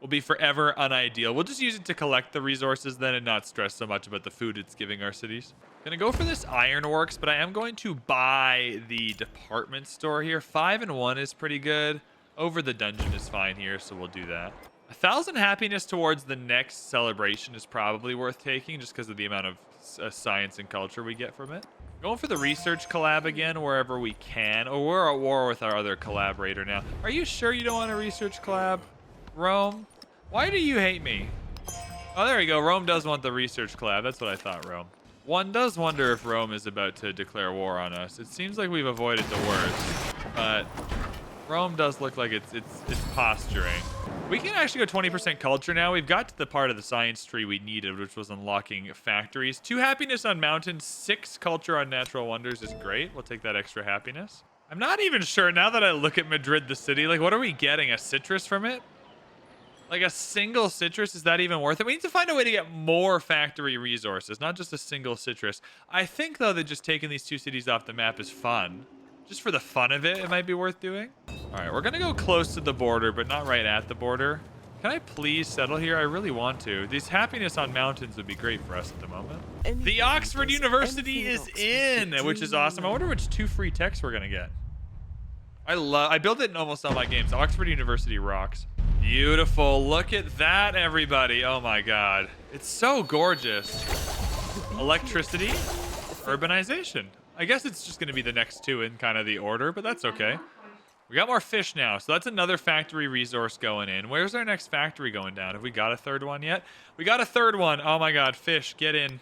will be forever unideal. We'll just use it to collect the resources then and not stress so much about the food it's giving our cities. Gonna go for this ironworks, but I am going to buy the department store here. 5 and 1 is pretty good. Over the dungeon is fine here, so we'll do that. 1,000 happiness towards the next celebration is probably worth taking just because of the amount of science and culture we get from it. Going for the research collab again wherever we can. Oh, we're at war with our other collaborator now. Are you sure you don't want a research collab? Rome? Why do you hate me? Oh, there you go. Rome does want the research collab. That's what I thought, Rome. One does wonder if Rome is about to declare war on us. It seems like we've avoided the worst, but Rome does look like it's posturing. We can actually go 20% culture now. We've got to the part of the science tree we needed, which was unlocking factories. 2 happiness on mountains, 6 culture on natural wonders is great. We'll take that extra happiness. I'm not even sure now that I look at Madrid, the city, like what are we getting? A citrus from it? Like a single citrus, is that even worth it? We need to find a way to get more factory resources, not just a single citrus. I think, though, that just taking these 2 cities off the map is fun. Just for the fun of it, it might be worth doing. All right, we're going to go close to the border, but not right at the border. Can I please settle here? I really want to. These happiness on mountains would be great for us at the moment. The Oxford University is in, which is awesome. I wonder which 2 free texts we're going to get. I built it in almost all my games. Oxford University rocks. Beautiful. Look at that, everybody. Oh my god. It's so gorgeous. Electricity. Urbanization. I guess it's just going to be the next 2 in kind of the order, but that's okay. We got more fish now, so that's another factory resource going in. Where's our next factory going down? Have we got a 3rd one yet? We got a 3rd one. Oh my god, fish, get in.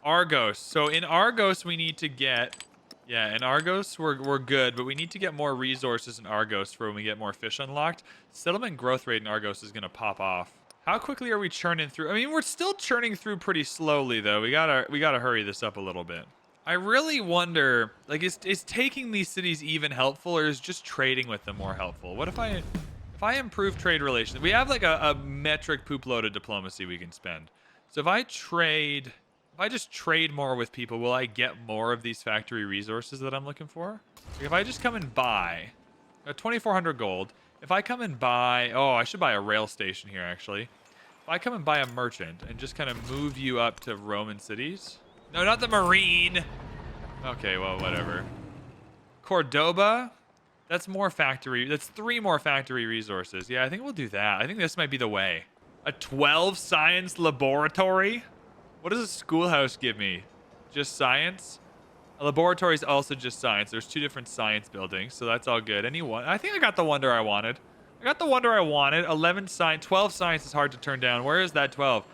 Argos. So in Argos, we need to get... Yeah, in Argos, we're good, but we need to get more resources in Argos for when we get more fish unlocked. Settlement growth rate in Argos is going to pop off. How quickly are we churning through? I mean, we're still churning through pretty slowly, though. We gotta hurry this up a little bit. I really wonder, like, is taking these cities even helpful, or is just trading with them more helpful? What if I If I improve trade relations, we have like a metric poop load of diplomacy we can spend. So if I just trade more with people, will I get more of these factory resources that I'm looking for? Like if I just come and buy 2,400 gold, if I come and buy, oh, I should buy a rail station here actually. If I come and buy a merchant and just kind of move you up to Roman cities. No, not the marine. Okay, well, whatever. Cordoba. That's more factory. That's 3 more factory resources. Yeah, I think we'll do that. I think this might be the way. A 12 science laboratory? What does a schoolhouse give me? Just science? A laboratory is also just science. There's 2 different science buildings, so that's all good. Anyone? I think I got the wonder I wanted. 11 science. 12 science is hard to turn down. Where is that 12?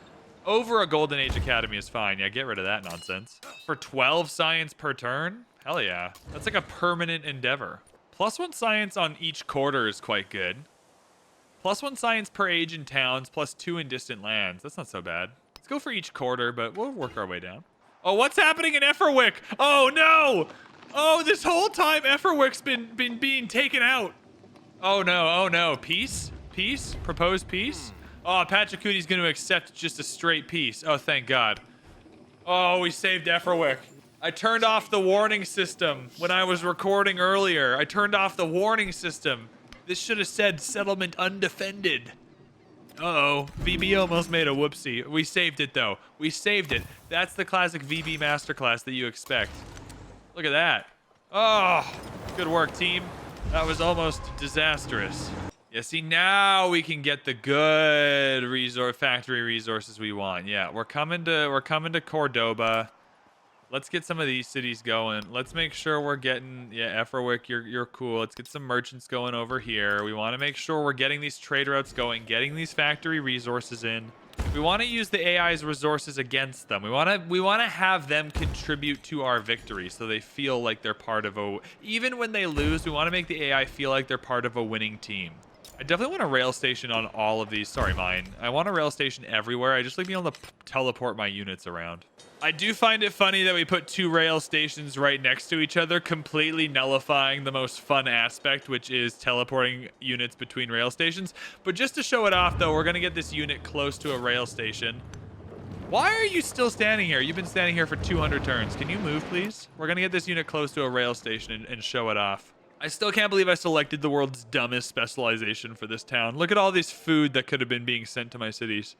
Over a Golden Age Academy is fine. Yeah, get rid of that nonsense. For 12 science per turn? Hell yeah. That's like a permanent endeavor. +1 science on each quarter is quite good. +1 science per age in towns, +2 in distant lands. That's not so bad. Let's go for each quarter, but we'll work our way down. Oh, what's happening in Efferwick? Oh, no! Oh, this whole time Efferwick's been being taken out. Oh, no. Oh, no. Peace? Peace? Proposed peace? Oh, Pachacuti's going to accept just a straight peace. Oh, thank God. Oh, we saved Efferwick. I turned off the warning system when I was recording earlier. I turned off the warning system. This should have said settlement undefended. Uh-oh. VB almost made a whoopsie. We saved it, though. We saved it. That's the classic VB masterclass that you expect. Look at that. Oh, good work, team. That was almost disastrous. Yeah, see, now we can get the good factory resources we want. Yeah, we're coming to Cordoba. Let's get some of these cities going. Let's make sure we're getting, yeah, Efferwick, you're cool. Let's get some merchants going over here. We want to make sure we're getting these trade routes going, getting these factory resources in. We want to use the AI's resources against them. We want to have them contribute to our victory so they feel like they're part of even when they lose, we want to make the AI feel like they're part of a winning team. I definitely want a rail station on all of these. Sorry, mine. I want a rail station everywhere. I just like being able to teleport my units around. I do find it funny that we put 2 rail stations right next to each other, completely nullifying the most fun aspect, which is teleporting units between rail stations. But just to show it off, though, we're going to get this unit close to a rail station. Why are you still standing here? You've been standing here for 200 turns. Can you move, please? We're going to get this unit close to a rail station and show it off. I still can't believe I selected the world's dumbest specialization for this town. Look at all this food that could have been being sent to my cities.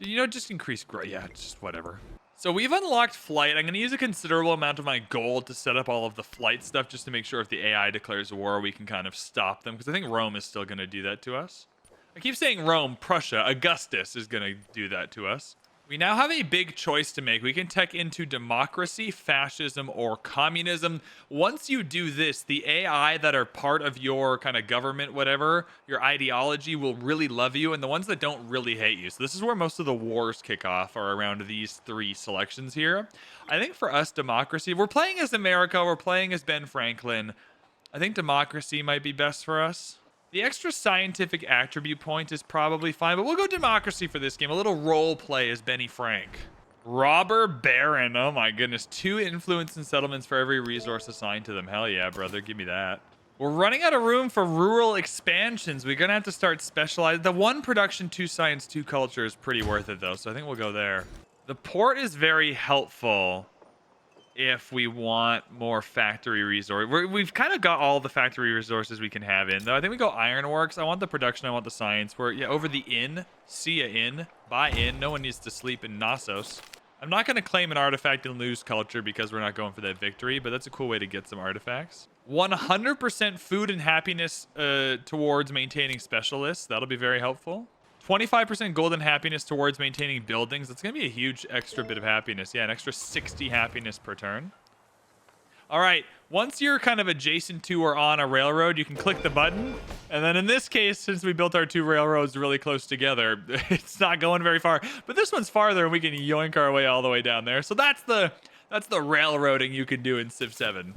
You know, just increase growth. Yeah, just whatever. So we've unlocked flight. I'm going to use a considerable amount of my gold to set up all of the flight stuff just to make sure if the AI declares war, we can kind of stop them. Because I think Rome is still going to do that to us. I keep saying Rome, Prussia, Augustus is going to do that to us. We now have a big choice to make. We can tech into democracy, fascism, or communism. Once you do this, the AI that are part of your kind of government, whatever, your ideology will really love you, and the ones that don't really hate you. So this is where most of the wars kick off, are around these 3 selections here. I think for us, democracy, we're playing as America, we're playing as Ben Franklin. I think democracy might be best for us. The extra scientific attribute point is probably fine, but we'll go democracy for this game. A little role play as Benny Frank. Robber Baron. Oh my goodness. 2 influence and settlements for every resource assigned to them. Hell yeah, brother. Give me that. We're running out of room for rural expansions. We're going to have to start specializing. The 1 production, 2 science, 2 culture is pretty worth it, though, so I think we'll go there. The port is very helpful if we want more factory resources. We've kind of got all the factory resources we can have in, though. I think we go ironworks. I want the production. I want the science. We're, yeah, over the inn. See ya inn. Buy in. No one needs to sleep in Knossos. I'm not going to claim an artifact and lose culture because we're not going for that victory, but that's a cool way to get some artifacts. 100% food and happiness towards maintaining specialists. That'll be very helpful. 25% golden happiness towards maintaining buildings. That's going to be a huge extra bit of happiness. Yeah, an extra 60 happiness per turn. All right, once you're kind of adjacent to or on a railroad, you can click the button. And then in this case, since we built our 2 railroads really close together, it's not going very far. But this one's farther, and we can yoink our way all the way down there. So that's the railroading you can do in Civ 7.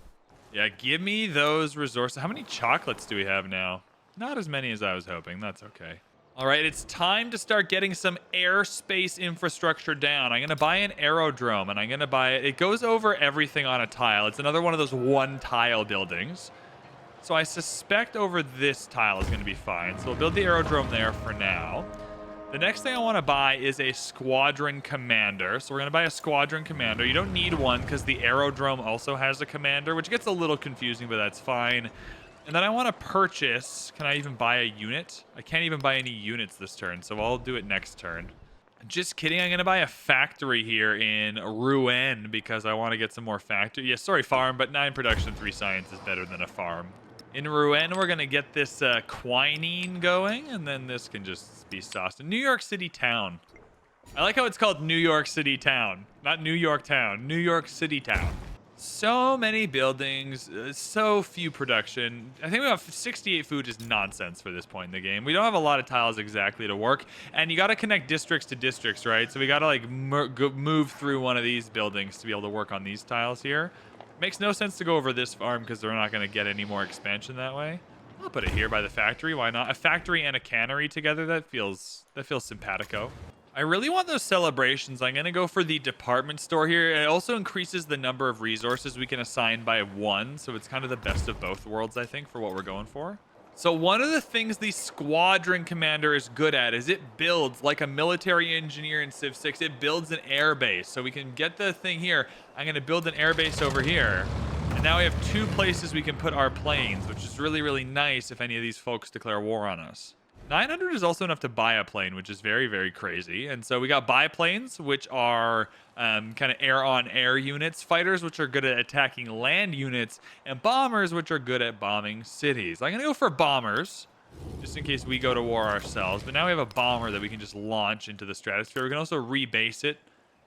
Yeah, give me those resources. How many chocolates do we have now? Not as many as I was hoping. That's okay. All right, it's time to start getting some airspace infrastructure down. I'm going to buy an aerodrome, and I'm going to buy it. It goes over everything on a tile. It's another one of those 1-tile buildings. So I suspect over this tile is going to be fine. So we'll build the aerodrome there for now. The next thing I want to buy is a squadron commander. So we're going to buy a squadron commander. You don't need one because the aerodrome also has a commander, which gets a little confusing, but that's fine. And then I want to purchase... Can I even buy a unit? I can't even buy any units this turn, so I'll do it next turn. Just kidding. I'm going to buy a factory here in Rouen because I want to get some more factory. Yeah, sorry, farm, but 9 production, 3 science is better than a farm. In Rouen, we're going to get this quinine going, and then this can just be sauced. New York City Town. I like how it's called New York City Town. Not New York Town. New York City Town. So many buildings, so few production. I think we have 68 food is nonsense for this point in the game. We don't have a lot of tiles exactly to work, and you got to connect districts to districts, right? So we got to like move through one of these buildings to be able to work on these tiles here. Makes no sense to go over this farm because they're not going to get any more expansion that way. I'll put it here by the factory. Why not? A factory and a cannery together. That feels simpatico. I really want those celebrations. I'm going to go for the department store here. It also increases the number of resources we can assign by 1. So it's kind of the best of both worlds, I think, for what we're going for. So one of the things the squadron commander is good at is it builds like a military engineer in Civ 6. It builds an air base. So we can get the thing here. I'm going to build an air base over here. And now we have 2 places we can put our planes, which is really, really nice if any of these folks declare war on us. 900 is also enough to buy a plane, which is very, very crazy. And so we got biplanes, which are kind of air-on-air units, fighters, which are good at attacking land units, and bombers, which are good at bombing cities. I'm going to go for bombers, just in case we go to war ourselves. But now we have a bomber that we can just launch into the stratosphere. We can also rebase it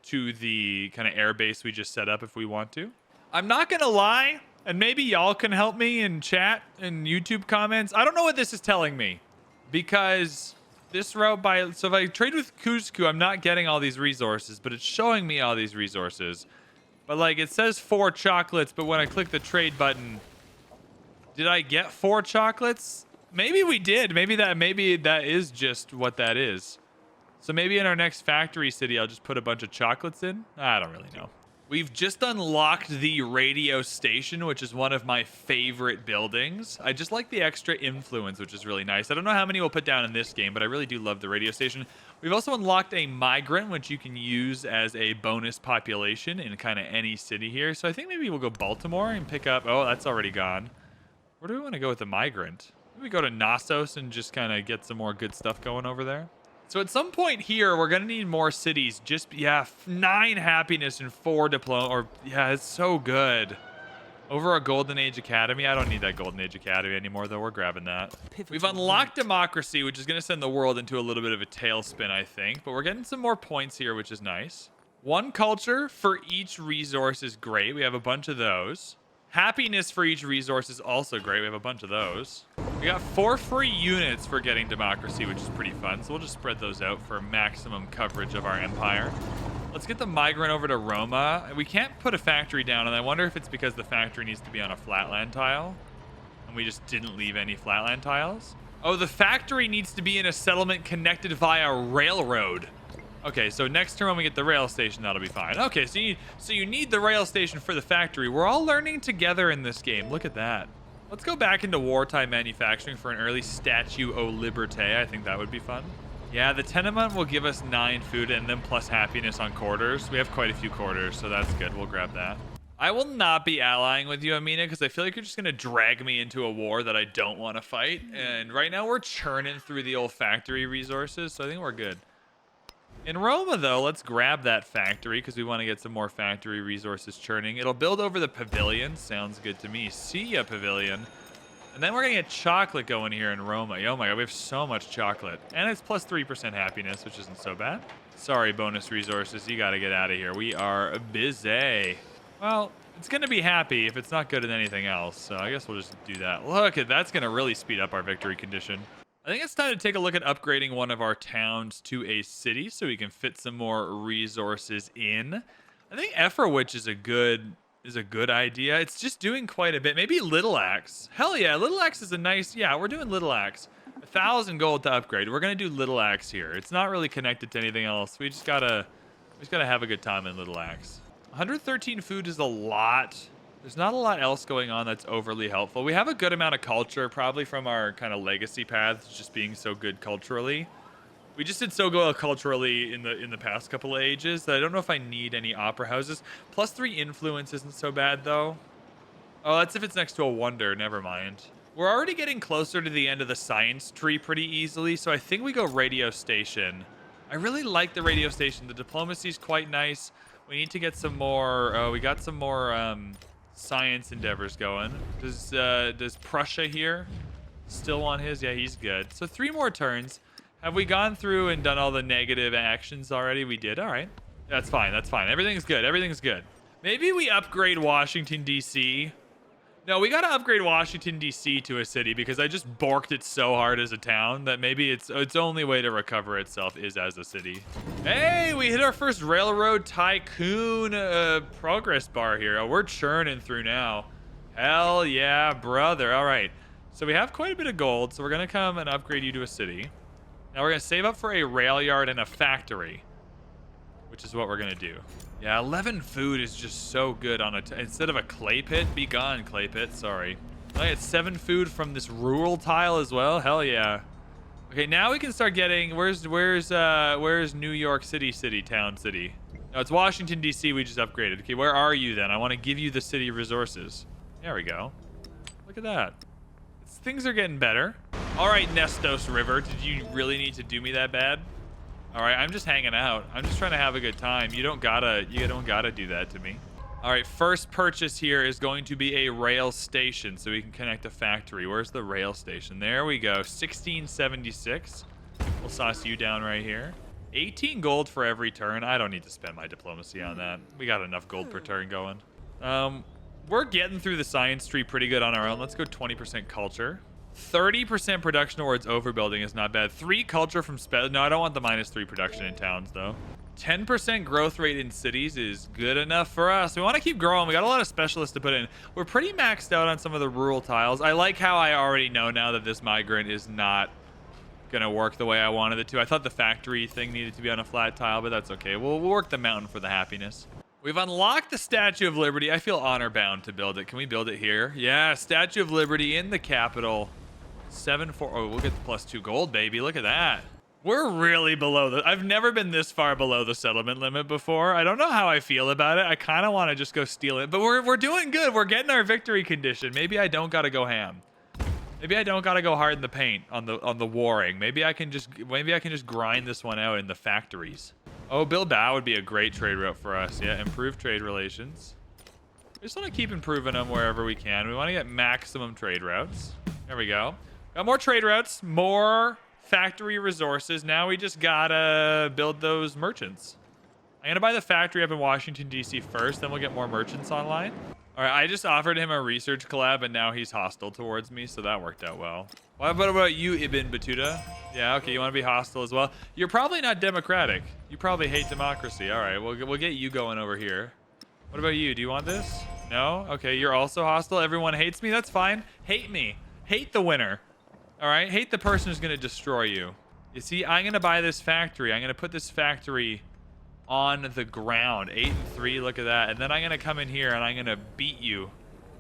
to the kind of air base we just set up if we want to. I'm not going to lie, and maybe y'all can help me in chat and YouTube comments. I don't know what this is telling me. Because this route so if I trade with Cusco, I'm not getting all these resources, but it's showing me all these resources. But like it says 4 chocolates, but when I click the trade button, did I get 4 chocolates? Maybe we did. Maybe that is just what that is. So maybe in our next factory city, I'll just put a bunch of chocolates in. I don't really know. We've just unlocked the radio station, which is one of my favorite buildings. I just like the extra influence, which is really nice. I don't know how many we'll put down in this game, but I really do love the radio station. We've also unlocked a migrant, which you can use as a bonus population in kind of any city here. So I think maybe we'll go Baltimore and pick up... Oh, that's already gone. Where do we want to go with the migrant? Maybe we go to Knossos and just kind of get some more good stuff going over there. So at some point here, we're going to need more cities. Just, yeah, 9 happiness and 4 diploma. Or, yeah, it's so good. Over a Golden Age Academy. I don't need that Golden Age Academy anymore, though. We're grabbing that. We've unlocked democracy, which is going to send the world into a little bit of a tailspin, I think. But we're getting some more points here, which is nice. 1 culture for each resource is great. We have a bunch of those. Happiness for each resource is also great. We have a bunch of those. We got 4 free units for getting democracy, which is pretty fun. So we'll just spread those out for maximum coverage of our empire. Let's get the migrant over to Roma. We can't put a factory down, and I wonder if it's because the factory needs to be on a flatland tile. And we just didn't leave any flatland tiles. Oh, the factory needs to be in a settlement connected via railroad. Okay, so next turn when we get the rail station, that'll be fine. Okay, so you need the rail station for the factory. We're all learning together in this game. Look at that. Let's go back into wartime manufacturing for an early Statue au Liberté. I think that would be fun. Yeah, the tenement will give us 9 food and then plus happiness on quarters. We have quite a few quarters, so that's good. We'll grab that. I will not be allying with you, Amina, because I feel like you're just going to drag me into a war that I don't want to fight. And right now we're churning through the old factory resources, so I think we're good. In Roma, though, let's grab that factory because we want to get some more factory resources churning. It'll build over the pavilion. Sounds good to me. See ya, pavilion. And then we're going to get chocolate going here in Roma. Oh my god, we have so much chocolate. And it's plus 3% happiness, which isn't so bad. Sorry, bonus resources. You got to get out of here. We are busy. Well, it's going to be happy if it's not good at anything else. So I guess we'll just do that. Look, that's going to really speed up our victory condition. I think it's time to take a look at upgrading one of our towns to a city so we can fit some more resources in. I think Efferwich is a good idea. It's just doing quite a bit. Maybe Little Axe. Hell yeah, Little Axe is a nice... Yeah, we're doing Little Axe. 1,000 gold to upgrade. We're going to do Little Axe here. It's not really connected to anything else. We just gotta have a good time in Little Axe. 113 food is a lot. There's not a lot else going on that's overly helpful. We have a good amount of culture, probably from our kind of legacy paths just being so good culturally. We just did so well culturally in the past couple of ages that I don't know if I need any opera houses. +3 influence isn't so bad though. Oh, that's if it's next to a wonder. Never mind. We're already getting closer to the end of the science tree pretty easily, so I think we go radio station. I really like the radio station. The diplomacy is quite nice. We need to get some more. We got some more science endeavors going. Does Prussia here still on his? Yeah, he's good. So 3 more turns. Have we gone through and done all the negative actions already? We did. All right. That's fine. That's fine. Everything's good. Everything's good. Maybe we upgrade Washington, D.C. No, we got to upgrade Washington, D.C. to a city because I just borked it so hard as a town that maybe its only way to recover itself is as a city. Hey, we hit our first railroad tycoon progress bar here. Oh, we're churning through now. Hell yeah, brother. All right. So we have quite a bit of gold, so we're going to come and upgrade you to a city. Now we're going to save up for a rail yard and a factory, which is what we're going to do. Yeah, 11 food is just so good on instead of a clay pit. Be gone, clay pit. Sorry. I get 7 food from this rural tile as well. Hell yeah. Okay, now we can start getting. Where's New York City, town city? No, it's Washington D.C. We just upgraded. Okay, where are you then? I want to give you the city resources. There we go. Look at that. Things are getting better. All right, Nestos River. Did you really need to do me that bad? All right, I'm just hanging out. I'm just trying to have a good time. You don't gotta do that to me. All right, first purchase here is going to be a rail station so we can connect a factory. Where's the rail station? There we go. 1676. We'll sauce you down right here. 18 gold for every turn. I don't need to spend my diplomacy on that. We got enough gold per turn going. We're getting through the science tree pretty good on our own. Let's go 20% culture. 30% production towards overbuilding is not bad. 3 culture from no, I don't want the -3 production in towns though. 10% growth rate in cities is good enough for us. We want to keep growing. We got a lot of specialists to put in. We're pretty maxed out on some of the rural tiles. I like how I already know now that this migrant is not gonna work the way I wanted it to. I thought the factory thing needed to be on a flat tile, but that's okay. We'll work the mountain for the happiness. We've unlocked the Statue of Liberty. I feel honor bound to build it. Can we build it here? Yeah, Statue of Liberty in the capital. 7-4. Oh, we'll get the +2 gold, baby. Look at that. We're really below I've never been this far below the settlement limit before. I don't know how I feel about it. I kind of want to just go steal it, but we're doing good. We're getting our victory condition. Maybe I don't gotta go ham. Maybe I don't gotta go hard in the paint on the warring. Maybe I can just grind this one out in the factories. Oh, Bilbao would be a great trade route for us. Yeah, improve trade relations. We just want to keep improving them wherever we can. We want to get maximum trade routes. There we go. Got more trade routes, more factory resources. Now we just gotta build those merchants. I'm gonna buy the factory up in Washington, D.C. first, then we'll get more merchants online. All right, I just offered him a research collab, and now he's hostile towards me, so that worked out well. What about you, Ibn Battuta? Yeah, okay, you want to be hostile as well? You're probably not democratic. You probably hate democracy. All right, we'll get you going over here. What about you? Do you want this? No? Okay, you're also hostile. Everyone hates me. That's fine. Hate me. Hate the winner. All right, hate the person who's going to destroy you. You see, I'm going to buy this factory. I'm going to put this factory on the ground. 8 and 3, look at that. And then I'm gonna come in here and I'm gonna beat you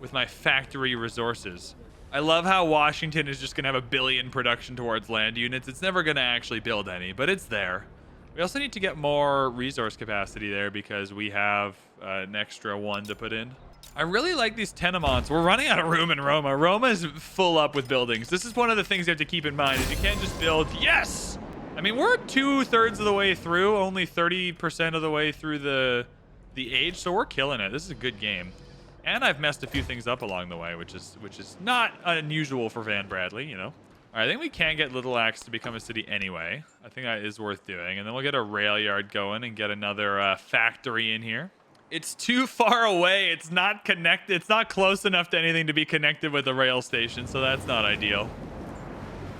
with my factory resources. I love how Washington is just gonna have 1 billion production towards land units. It's never gonna actually build any, but it's there. We also need to get more resource capacity there because we have an extra 1 to put in. I really like these tenements. We're running out of room in Roma. Roma is full up with buildings. This is one of the things you have to keep in mind is you can't just build. Yes! I mean, we're 2/3 of the way through, only 30% of the way through the age, so we're killing it. This is a good game. And I've messed a few things up along the way, which is not unusual for VanBradley, you know. All right, I think we can get Little Axe to become a city anyway. I think that is worth doing. And then we'll get a rail yard going and get another factory in here. It's too far away. It's not connected. It's not close enough to anything to be connected with a rail station, so that's not ideal.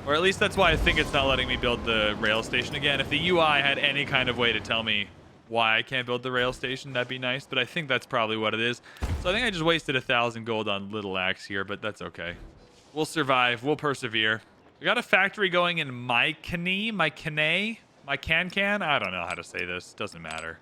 Or at least that's why I think it's not letting me build the rail station again. If the UI had any kind of way to tell me why I can't build the rail station, that'd be nice. But I think that's probably what it is. So I think I just wasted 1,000 gold on Little Axe here, but that's okay. We'll survive. We'll persevere. We got a factory going in my can. I don't know how to say this. Doesn't matter.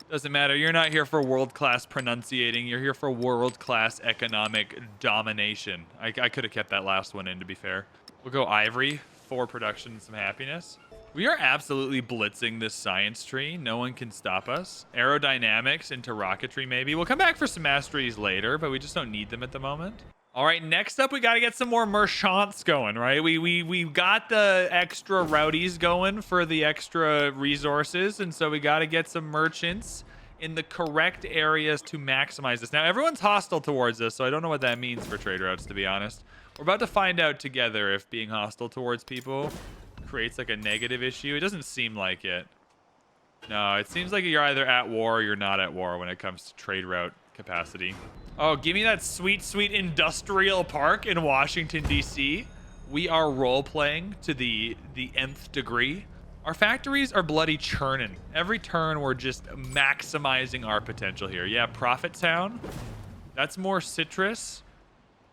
Doesn't matter. You're not here for world-class pronunciating. You're here for world-class economic domination. I could have kept that last one in, to be fair. We'll go ivory for production and some happiness. We are absolutely blitzing this science tree. No one can stop us. Aerodynamics into rocketry, maybe. We'll come back for some masteries later, but we just don't need them at the moment. All right, next up, we got to get some more merchants going, right? We got the extra rowdies going for the extra resources, and so we got to get some merchants in the correct areas to maximize this. Now, everyone's hostile towards this, so I don't know what that means for trade routes, to be honest. We're about to find out together if being hostile towards people creates like a negative issue. It doesn't seem like it. No, it seems like you're either at war or you're not at war when it comes to trade route capacity. Oh, give me that sweet, sweet industrial park in Washington, D.C. We are role-playing to the nth degree. Our factories are bloody churning. Every turn, we're just maximizing our potential here. Yeah, Profit Town. That's more citrus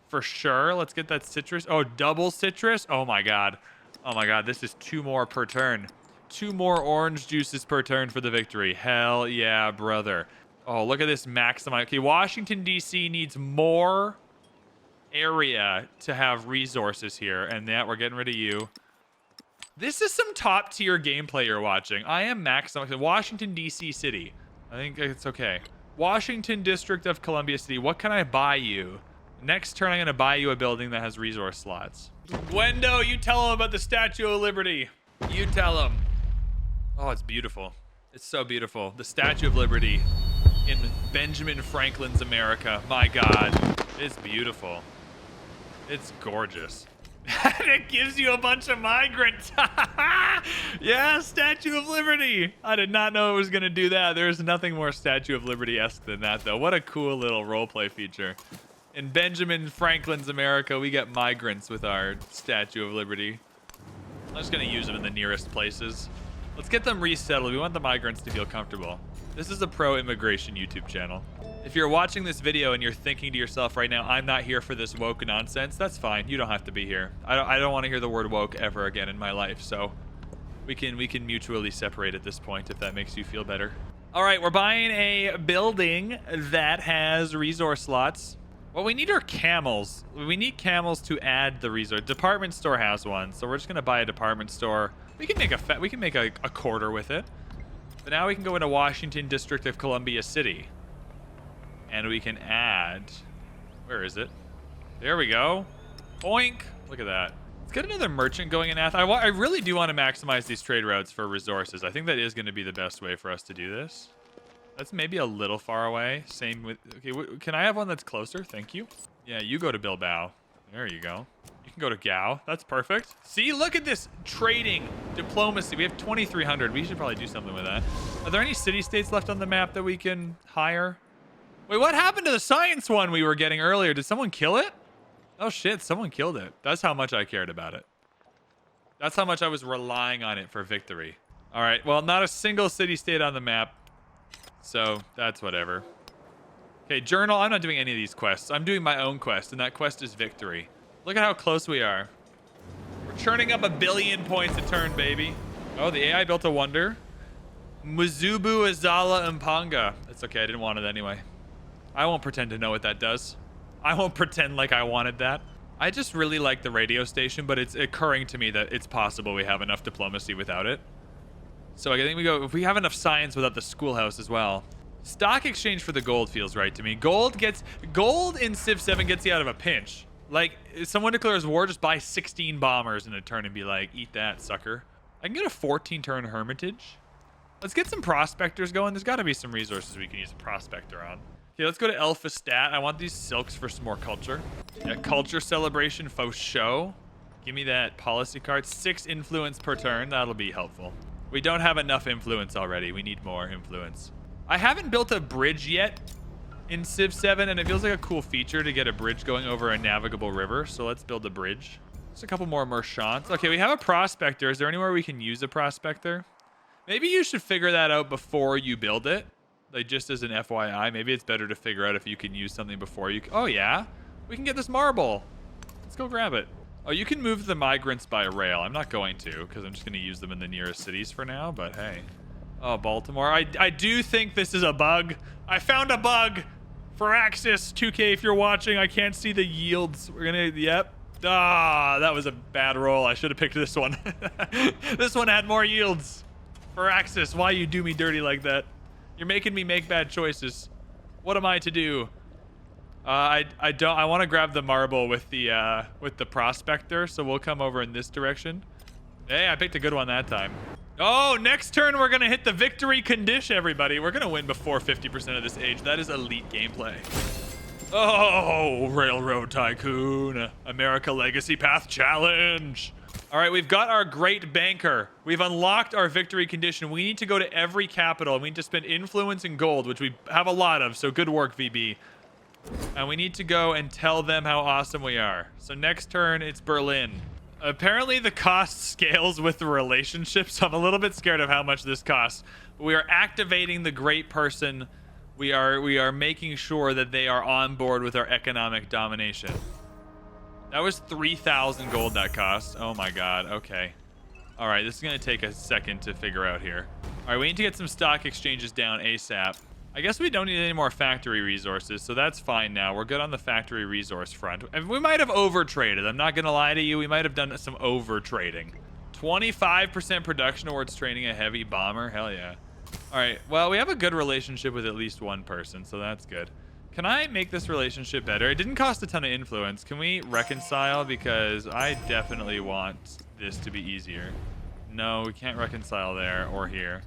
for sure. Let's get that citrus. Oh, double citrus. Oh, my God. Oh, my God. This is 2 more per turn. 2 more orange juices per turn for the victory. Hell yeah, brother. Oh, look at this maximize. Okay, Washington, D.C. needs more area to have resources here. And that, we're getting rid of you. This is some top tier gameplay you're watching. I am maximizing. Washington, D.C. City. I think it's okay. Washington, District of Columbia City. What can I buy you? Next turn, I'm going to buy you a building that has resource slots. Gwendo, you tell him about the Statue of Liberty. You tell him. Oh, it's beautiful. It's so beautiful. The Statue of Liberty in Benjamin Franklin's America. My God, it's beautiful. It's gorgeous. And it gives you a bunch of migrants. Yeah, Statue of Liberty. I did not know it was going to do that. There's nothing more Statue of Liberty-esque than that, though. What a cool little roleplay feature. In Benjamin Franklin's America, we get migrants with our Statue of Liberty. I'm just going to use them in the nearest places. Let's get them resettled. We want the migrants to feel comfortable. This is a pro-immigration YouTube channel. If you're watching this video and you're thinking to yourself right now, I'm not here for this woke nonsense, that's fine. You don't have to be here. I don't want to hear the word woke ever again in my life, so we can mutually separate at this point if that makes you feel better. All right, we're buying a building that has resource slots. What we need are camels. We need camels to add the resource. Department store has one, so we're just gonna buy a department store. We can make a quarter with it. But now we can go into Washington, District of Columbia City. And we can add... Where is it? There we go. Boink! Look at that. Let's get another merchant going in Athens. I really do want to maximize these trade routes for resources. I think that is going to be the best way for us to do this. That's maybe a little far away. Same with... Okay, can I have one that's closer? Thank you. Yeah, you go to Bilbao. There you go. You can go to Gao. That's perfect. See, look at this trading diplomacy. We have 2,300. We should probably do something with that. Are there any city-states left on the map that we can hire? Wait, what happened to the science one we were getting earlier? Did someone kill it? Oh, shit. Someone killed it. That's how much I cared about it. That's how much I was relying on it for victory. All right. Well, not a single city-state on the map. So that's whatever. Okay, journal. I'm not doing any of these quests. I'm doing my own quest, and that quest is victory. Look at how close we are. We're churning up 1 billion points a turn, baby. Oh, the AI built a wonder. Muzubu Azala Mpanga. That's okay. I didn't want it anyway. I won't pretend to know what that does. I won't pretend like I wanted that. I just really like the radio station, but it's occurring to me that it's possible we have enough diplomacy without it. So I think we go, if we have enough science without the schoolhouse as well. Stock exchange for the gold feels right to me. Gold in Civ 7 gets you out of a pinch. Like, if someone declares war, just buy 16 bombers in a turn and be like, eat that, sucker. I can get a 14-turn hermitage. Let's get some prospectors going. There's got to be some resources we can use a prospector on. Okay, let's go to Alpha Stat. I want these silks for some more culture. Yeah, culture celebration faux show. Give me that policy card. 6 influence per turn. That'll be helpful. We don't have enough influence already. We need more influence. I haven't built a bridge yet in Civ 7, and it feels like a cool feature to get a bridge going over a navigable river. So let's build a bridge. Just a couple more merchants. Okay, we have a prospector. Is there anywhere we can use a prospector? Maybe you should figure that out before you build it. Like, just as an FYI, maybe it's better to figure out if you can use something before you... Oh, yeah. We can get this marble. Let's go grab it. Oh, you can move the migrants by rail. I'm not going to, because I'm just going to use them in the nearest cities for now, but hey. Oh, Baltimore. I do think this is a bug. I found a bug for Axis 2K. If you're watching, I can't see the yields. We're gonna, yep. Ah, that was a bad roll. I should have picked this one. This one had more yields for Axis. Why you do me dirty like that? You're making me make bad choices. What am I to do? I want to grab the marble with the prospector, so we'll come over in this direction. Hey, I picked a good one that time. Oh, next turn we're gonna hit the victory condition, everybody. We're gonna win before 50% of this age. That is elite gameplay. Oh, Railroad Tycoon, America Legacy Path Challenge. All right, we've got our great banker. We've unlocked our victory condition. We need to go to every capital. We need to spend influence and gold, which we have a lot of, so good work, VB. And we need to go and tell them how awesome we are. So next turn, it's Berlin. Apparently the cost scales with the relationship, so I'm a little bit scared of how much this costs. But we are activating the great person. We are making sure that they are on board with our economic domination. That was 3,000 gold that cost. Oh my god, okay. All right, this is gonna take a second to figure out here. All right, we need to get some stock exchanges down ASAP. I guess we don't need any more factory resources, so that's fine now. We're good on the factory resource front. And we might have over-traded. I'm not going to lie to you. We might have done some over-trading. 25% production towards training a heavy bomber. Hell yeah. All right. Well, we have a good relationship with at least one person, so that's good. Can I make this relationship better? It didn't cost a ton of influence. Can we reconcile? Because I definitely want this to be easier. No, we can't reconcile there or here.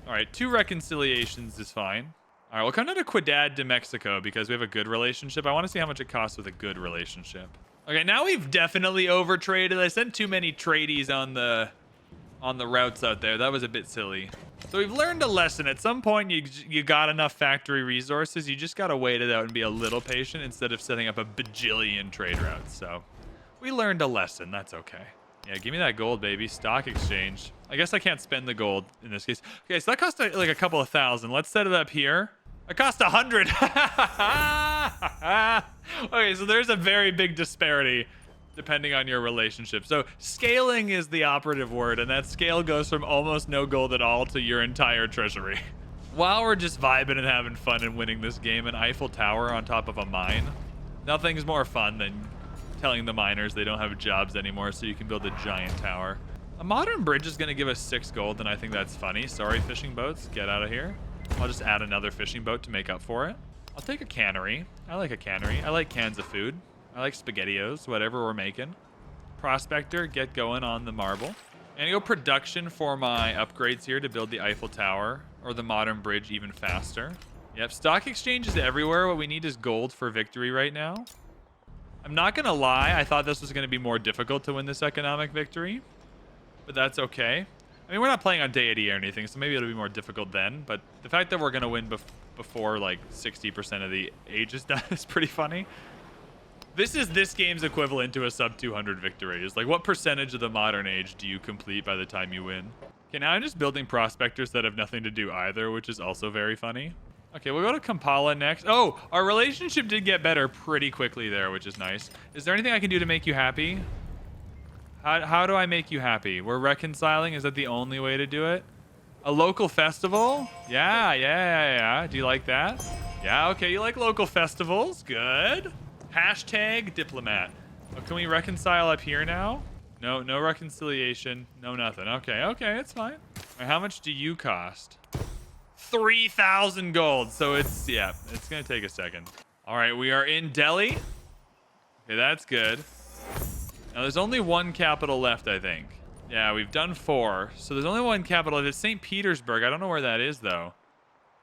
All right. 2 reconciliations is fine. All right, we'll come down to Ciudad de Mexico because we have a good relationship. I want to see how much it costs with a good relationship. Okay, now we've definitely overtraded. I sent too many tradies on the routes out there. That was a bit silly. So we've learned a lesson. At some point, you got enough factory resources. You just got to wait it out and be a little patient instead of setting up a bajillion trade routes. So we learned a lesson. That's okay. Yeah, give me that gold, baby. Stock exchange. I guess I can't spend the gold in this case. Okay, so that cost like a couple of thousand. Let's set it up here. It cost 100. Okay, so there's a very big disparity depending on your relationship. So scaling is the operative word, and that scale goes from almost no gold at all to your entire treasury. While we're just vibing and having fun and winning this game, an Eiffel Tower on top of a mine. Nothing's more fun than telling the miners they don't have jobs anymore so you can build a giant tower. A modern bridge is going to give us 6 gold, and I think that's funny. Sorry, fishing boats. Get out of here. I'll just add another fishing boat to make up for it. I'll take a cannery. I like a cannery. I like cans of food. I like SpaghettiOs, whatever we're making. Prospector, get going on the marble. And go production for my upgrades here to build the Eiffel Tower or the modern bridge even faster. Yep, stock exchange is everywhere. What we need is gold for victory right now. I'm not going to lie. I thought this was going to be more difficult to win this economic victory, but that's okay. I mean, we're not playing on deity or anything, so maybe it'll be more difficult then. But the fact that we're going to win before like 60% of the age is done is pretty funny. This is this game's equivalent to a sub 200 victory. It's like, what percentage of the modern age do you complete by the time you win? Okay, now I'm just building prospectors that have nothing to do either, which is also very funny. Okay, we'll go to Kampala next. Oh, our relationship did get better pretty quickly there, which is nice. Is there anything I can do to make you happy? How do I make you happy? We're reconciling. Is that the only way to do it? A local festival? Yeah. Do you like that? Yeah, okay. You like local festivals? Good. Hashtag diplomat. Oh, can we reconcile up here now? No reconciliation. No nothing. Okay, it's fine. All right, how much do you cost? 3,000 gold. So it's going to take a second. All right, we are in Delhi. Okay, that's good. Now, there's only one capital left, I think. Yeah, we've done 4. So there's only one capital. It's St. Petersburg. I don't know where that is, though.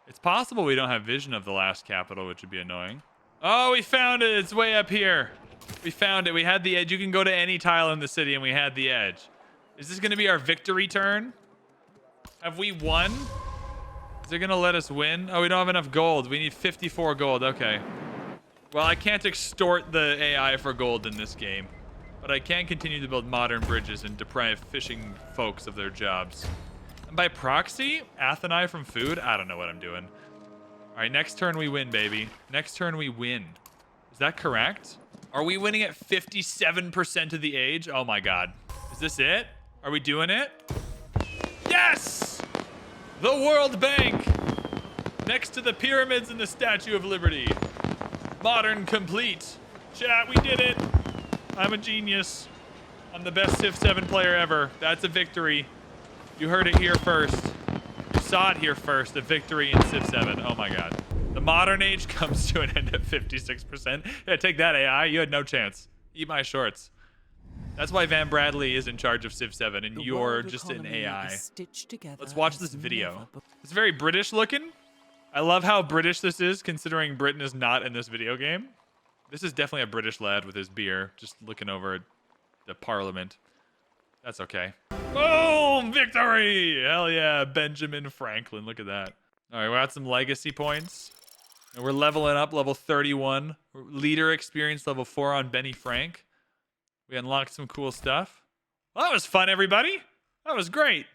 It's possible we don't have vision of the last capital, which would be annoying. Oh, we found it. It's way up here. We found it. We had the edge. You can go to any tile in the city, and we had the edge. Is this going to be our victory turn? Have we won? Is it going to let us win? Oh, we don't have enough gold. We need 54 gold. Okay. Well, I can't extort the AI for gold in this game. But I can continue to build modern bridges and deprive fishing folks of their jobs. And by proxy, Atheni from food? I don't know what I'm doing. All right, next turn we win, baby. Next turn we win. Is that correct? Are we winning at 57% of the age? Oh my god. Is this it? Are we doing it? Yes! The World Bank. Next to the pyramids and the Statue of Liberty. Modern complete. Chat, we did it. I'm a genius. I'm the best Civ 7 player ever. That's a victory. You heard it here first. You saw it here first. A victory in Civ 7. Oh my god. The modern age comes to an end at 56%. Yeah, take that, AI. You had no chance. Eat my shorts. That's why VanBradley is in charge of Civ 7 and you're just an AI. Let's watch this video. It's very British looking. I love how British this is, considering Britain is not in this video game. This is definitely a British lad with his beer, just looking over the parliament. That's okay. Boom! Victory! Hell yeah, Benjamin Franklin. Look at that. All right, we're at some legacy points. And we're leveling up, level 31. Leader experience, level 4 on Benny Frank. We unlocked some cool stuff. Well, that was fun, everybody. That was great.